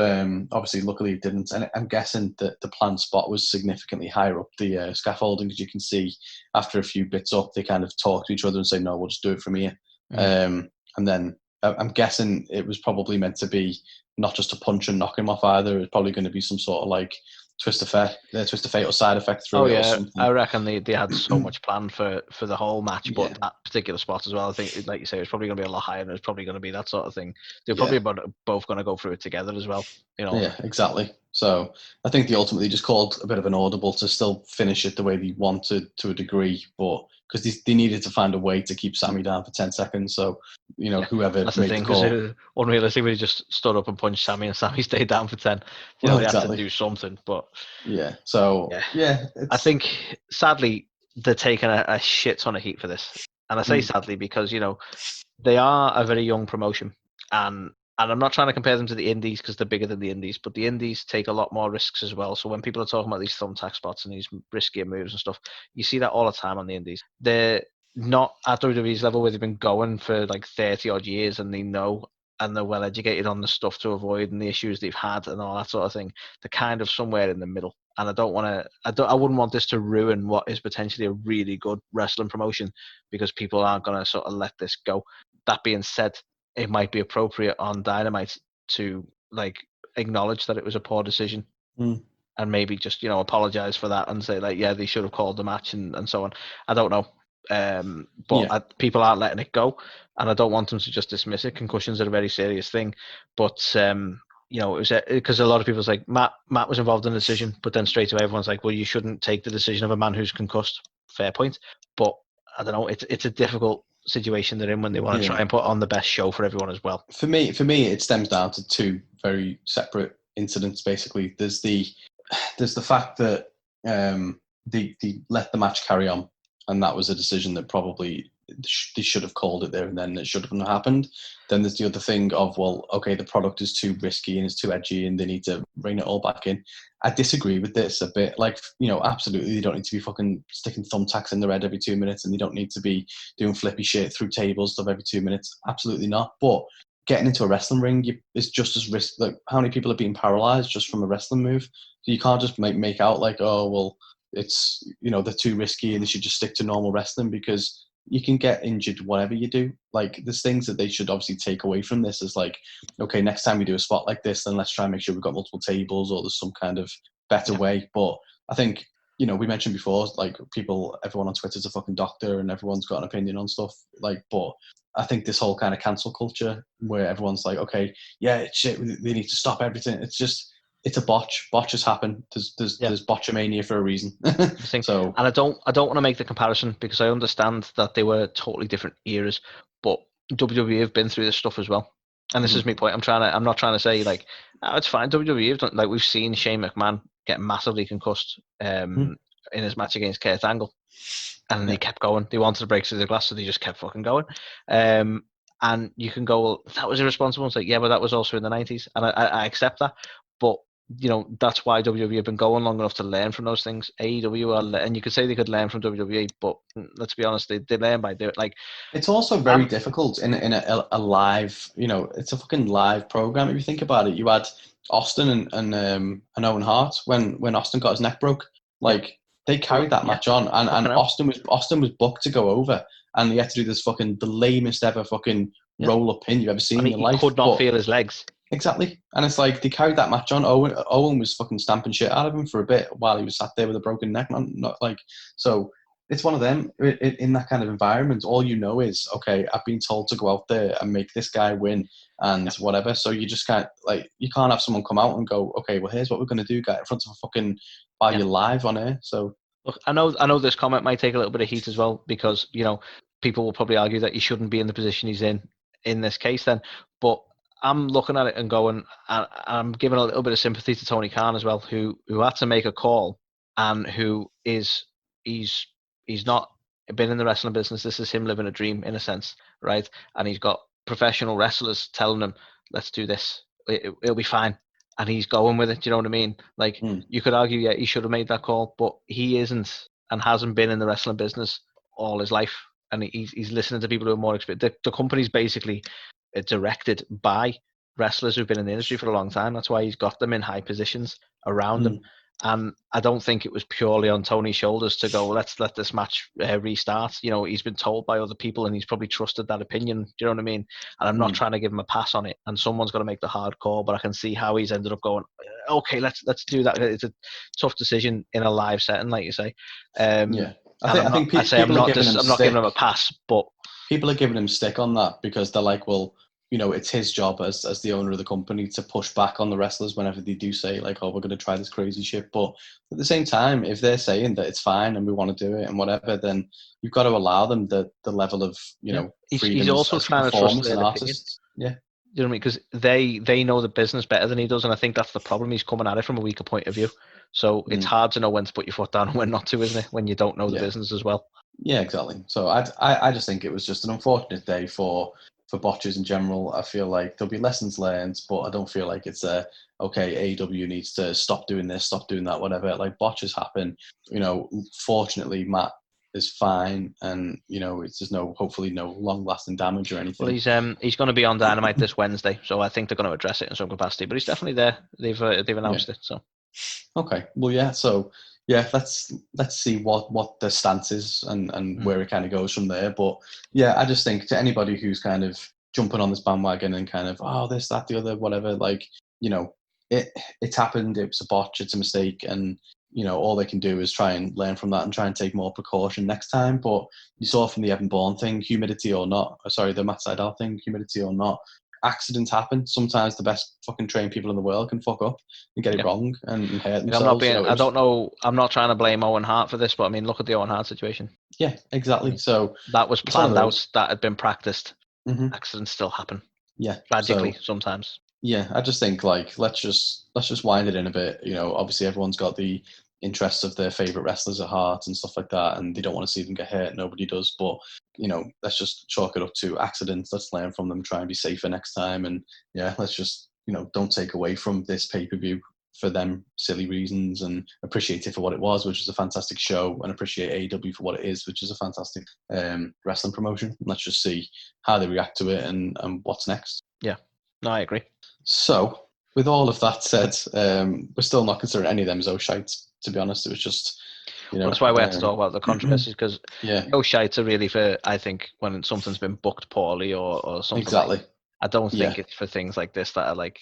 obviously, luckily it didn't. And I'm guessing that the planned spot was significantly higher up the scaffolding, because you can see after a few bits up, they kind of talk to each other and say, no, we'll just do it from here. And then I'm guessing it was probably meant to be not just a punch and knock him off either. It was probably going to be some sort of like twist of fate or side effect through it or something. I reckon they had so much planned for the whole match, but that particular spot as well, I think, like you say, it's probably going to be a lot higher, and it's probably going to be that sort of thing. They're probably both going to go through it together as well. Yeah, exactly. So I think they ultimately just called a bit of an audible to still finish it the way they wanted to a degree, but because they needed to find a way to keep Sammy down for 10 seconds. So, whoever that's the thing, because unrealistically, he just stood up and punched Sammy, and Sammy stayed down for 10. They had to do something, but yeah. So yeah, I think sadly they're taking a shit ton of heat for this. And I say Mm. sadly because, they are a very young promotion. And I'm not trying to compare them to the indies because they're bigger than the indies, but the indies take a lot more risks as well. So when people are talking about these thumbtack spots and these riskier moves and stuff, you see that all the time on the indies. They're not at WWE's level where they've been going for like 30 odd years and they know and they're well educated on the stuff to avoid and the issues they've had and all that sort of thing. They're kind of somewhere in the middle. And I wouldn't want this to ruin what is potentially a really good wrestling promotion because people aren't going to sort of let this go. That being said, it might be appropriate on Dynamite to like acknowledge that it was a poor decision and maybe just apologize for that and say like, yeah, they should have called the match and so on. I don't know, but people aren't letting it go, and I don't want them to just dismiss it. Concussions are a very serious thing, but it was because a lot of people's like Matt was involved in the decision, but then straight away everyone's like, well, you shouldn't take the decision of a man who's concussed. Fair point, but I don't know. It's a difficult situation they're in when they want to try and put on the best show for everyone as well. For me, it stems down to two very separate incidents. Basically, there's the fact that they let the match carry on, and that was a decision that probably they should have called it there and then. It shouldn't have happened. Then there's the other thing of, well, okay, the product is too risky and it's too edgy, and they need to bring it all back in. I disagree with this a bit. Like, absolutely, they don't need to be fucking sticking thumbtacks in their head every 2 minutes, and they don't need to be doing flippy shit through tables stuff every 2 minutes. Absolutely not. But getting into a wrestling ring is just as risky. Like, how many people are being paralyzed just from a wrestling move? So you can't just make out like, oh, well, it's, they're too risky and they should just stick to normal wrestling, because you can get injured whatever you do. Like, there's things that they should obviously take away from this is like, okay, next time we do a spot like this, then let's try and make sure we've got multiple tables or there's some kind of better way. But I think, we mentioned before, like, everyone on Twitter's a fucking doctor and everyone's got an opinion on stuff. Like, but I think this whole kind of cancel culture where everyone's like, okay, yeah, it's shit, they need to stop everything. It's a botch. Botches happen. There's botchamania for a reason. So, and I don't want to make the comparison because I understand that they were totally different eras, but WWE have been through this stuff as well. And this is my point. I'm not trying to say like, oh, it's fine. WWE have done, like, we've seen Shane McMahon get massively concussed in his match against Kurt Angle, and they kept going. They wanted to break through the glass, so they just kept fucking going. And you can go, well, that was irresponsible. It's like, yeah, but that was also in the 90s, and I accept that. But that's why WWE have been going long enough to learn from those things. AEW and you could say they could learn from WWE, but let's be honest, they learn by doing it. Like, it's also very difficult in a live, it's a fucking live program. If you think about it, you had Austin and Owen Hart when Austin got his neck broke. Like, they carried that match on, and Austin was booked to go over, and he had to do this fucking the lamest ever fucking roll up pin you've ever seen in your life. He could not feel his legs. Exactly. And it's like they carried that match on. Owen was fucking stamping shit out of him for a bit while he was sat there with a broken neck. Not like, so it's one of them. In that kind of environment, all is, okay, I've been told to go out there and make this guy win and whatever. So you just can't, like, you can't have someone come out and go, okay, well, here's what we're going to do, guy, in front of a fucking, while you're live on air. So look, I know this comment might take a little bit of heat as well because, people will probably argue that he shouldn't be in the position he's in this case then. But I'm looking at it and going, and I'm giving a little bit of sympathy to Tony Khan as well, who had to make a call, and he's not been in the wrestling business. This is him living a dream in a sense, right? And he's got professional wrestlers telling him, "Let's do this. It'll be fine," and he's going with it. Do you know what I mean? Like, you could argue, yeah, he should have made that call, but he isn't and hasn't been in the wrestling business all his life, and he's listening to people who are more experienced. The company's basically directed by wrestlers who've been in the industry for a long time. That's why he's got them in high positions around him. And I don't think it was purely on Tony's shoulders to go, let's let this match restart. He's been told by other people and he's probably trusted that opinion. Do you know what I mean? And I'm not trying to give him a pass on it. And someone's got to make the hard call, but I can see how he's ended up going, okay, let's do that. It's a tough decision in a live setting, like you say. I think I'm not giving him a pass, but people are giving him stick on that because they're like, well, it's his job as the owner of the company to push back on the wrestlers whenever they do say like, oh, we're going to try this crazy shit. But at the same time, if they're saying that it's fine and we want to do it and whatever, then you've got to allow them the level of, freedom he's also as trying to trust performers and their artists. opinion. Yeah. You know what I mean? Because they know the business better than he does, and I think that's the problem. He's coming at it from a weaker point of view, so it's hard to know when to put your foot down and when not to, isn't it? When you don't know the business as well. Yeah, exactly. So I just think it was just an unfortunate day for botches in general. I feel like there'll be lessons learned, but I don't feel like it's okay, AEW needs to stop doing this, stop doing that, whatever. Like, botches happen. Fortunately, Matt is fine, and there's hopefully no long lasting damage or anything. Well, he's going to be on Dynamite this Wednesday, so I think they're going to address it in some capacity. But he's definitely there. They've announced it. So okay, well, yeah. So yeah, let's see what the stance is and where it kind of goes from there. But yeah, I just think to anybody who's kind of jumping on this bandwagon and kind of this, that, the other, whatever, like it's happened. It was a botch. It's a mistake, and all they can do is try and learn from that and try and take more precaution next time. But you saw from the Evan Bourne thing, humidity or not, the Matt Sydal thing, humidity or not, accidents happen. Sometimes the best fucking trained people in the world can fuck up and get it wrong and hurt themselves. I don't know. I'm not trying to blame Owen Hart for this, but I mean, look at the Owen Hart situation. Yeah, exactly. So that was planned out. That had been practiced. Accidents still happen. Yeah, tragically sometimes. Yeah, I just think let's just wind it in a bit. Obviously everyone's got the interests of their favorite wrestlers at heart and stuff like that, and they don't want to see them get hurt. Nobody does, but let's just chalk it up to accidents. Let's learn from them, try and be safer next time, and yeah, let's just don't take away from this pay-per-view for them silly reasons, and appreciate it for what it was, which is a fantastic show, and appreciate AEW for what it is, which is a fantastic wrestling promotion. Let's just see how they react to it and what's next. Yeah, no, I agree. So, with all of that said, we're still not considering any of them as shites, to be honest. It was just, well, that's why we had to talk about the controversies, because shites are really for, I think, when something's been booked poorly or something. Exactly. I don't think it's for things like this that are like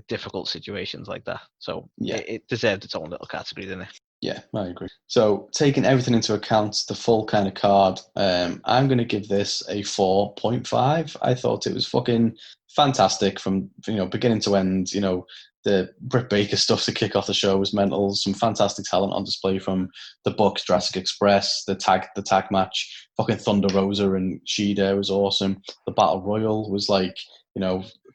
difficult situations like that. So it deserved its own little category, didn't it? Yeah, I agree. So taking everything into account, the full kind of card, I'm going to give this a 4.5. I thought it was fucking fantastic from beginning to end. The Britt Baker stuff to kick off the show was mental. Some fantastic talent on display from the Bucks, Jurassic Express, the tag match. Fucking Thunder Rosa and Shida was awesome. The Battle Royal was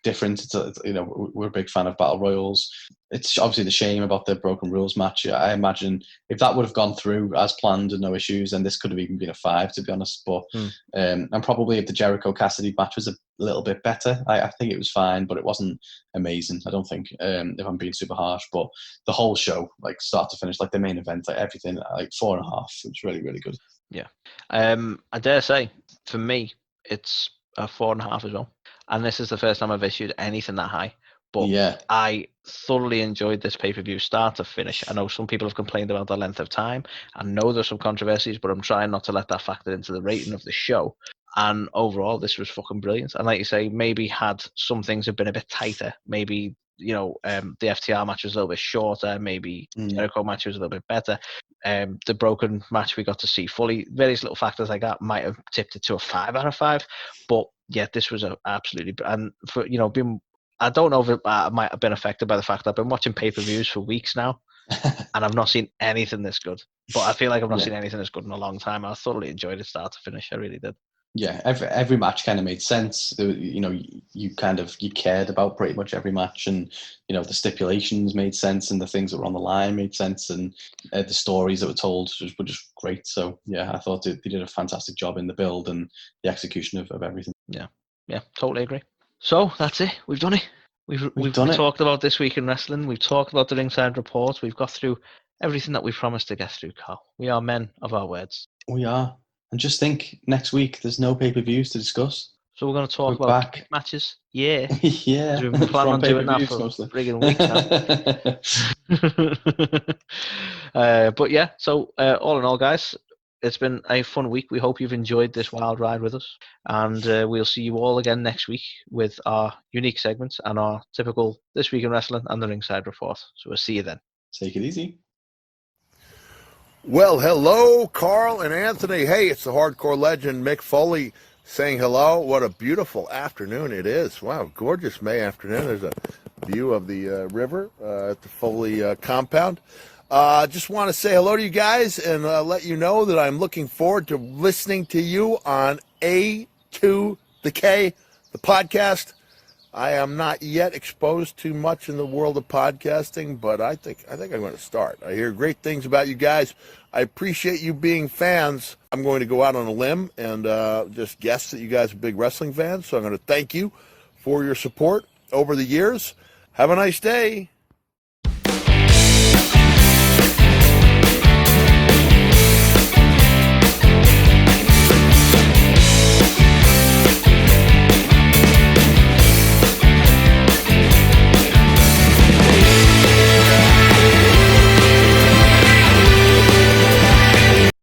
different. We're a big fan of Battle Royals. It's obviously the shame about the Broken Rules match. I imagine if that would have gone through as planned and no issues, then this could have even been a 5, to be honest. But and probably if the Jericho Cassidy match was a little bit better, I think it was fine, but it wasn't amazing. I don't think, if I'm being super harsh. But the whole show, like start to finish, like the main event, like everything, like 4.5. It was really, really good. Yeah, I dare say for me it's a 4.5 as well. And this is the first time I've issued anything that high. But I thoroughly enjoyed this pay-per-view start to finish. I know some people have complained about the length of time. I know there's some controversies, but I'm trying not to let that factor into the rating of the show. And overall, this was fucking brilliant. And like you say, maybe had some things have been a bit tighter. Maybe, the FTR match was a little bit shorter. Maybe Jericho match was a little bit better. The Broken match we got to see fully. Various little factors like that might have tipped it to a 5 out of 5. But yeah, this was absolutely, and for being, I don't know if it might have been affected by the fact that I've been watching pay-per-views for weeks now, and I've not seen anything this good. But I feel like I've not seen anything this good in a long time. I thoroughly enjoyed it start to finish. I really did. Yeah, every match kind of made sense. You cared about pretty much every match, and the stipulations made sense, and the things that were on the line made sense, and the stories that were told were just great. So yeah, I thought they did a fantastic job in the build and the execution of everything. Yeah, totally agree. So that's it. We've done it. We've talked about this week in wrestling. We've talked about the Ringside Report. We've got through everything that we promised to get through, Carl. We are men of our words. We are. And just think, next week there's no pay-per-views to discuss. So we're going to talk about matches. Yeah. Yeah. We've been planning on doing that for friggin' weeks now. But yeah, so all in all, guys, it's been a fun week. We hope you've enjoyed this wild ride with us. And we'll see you all again next week with our unique segments and our typical This Week in Wrestling and the Ringside Report. So we'll see you then. Take it easy. Well, hello, Carl and Anthony. Hey, it's the hardcore legend, Mick Foley, saying hello. What a beautiful afternoon it is. Wow, gorgeous May afternoon. There's a view of the river at the Foley compound. Just want to say hello to you guys and let you know that I'm looking forward to listening to you on A to the K, the podcast. I am not yet exposed to much in the world of podcasting, but I think I'm going to start. I hear great things about you guys. I appreciate you being fans. I'm going to go out on a limb and just guess that you guys are big wrestling fans. So I'm going to thank you for your support over the years. Have a nice day.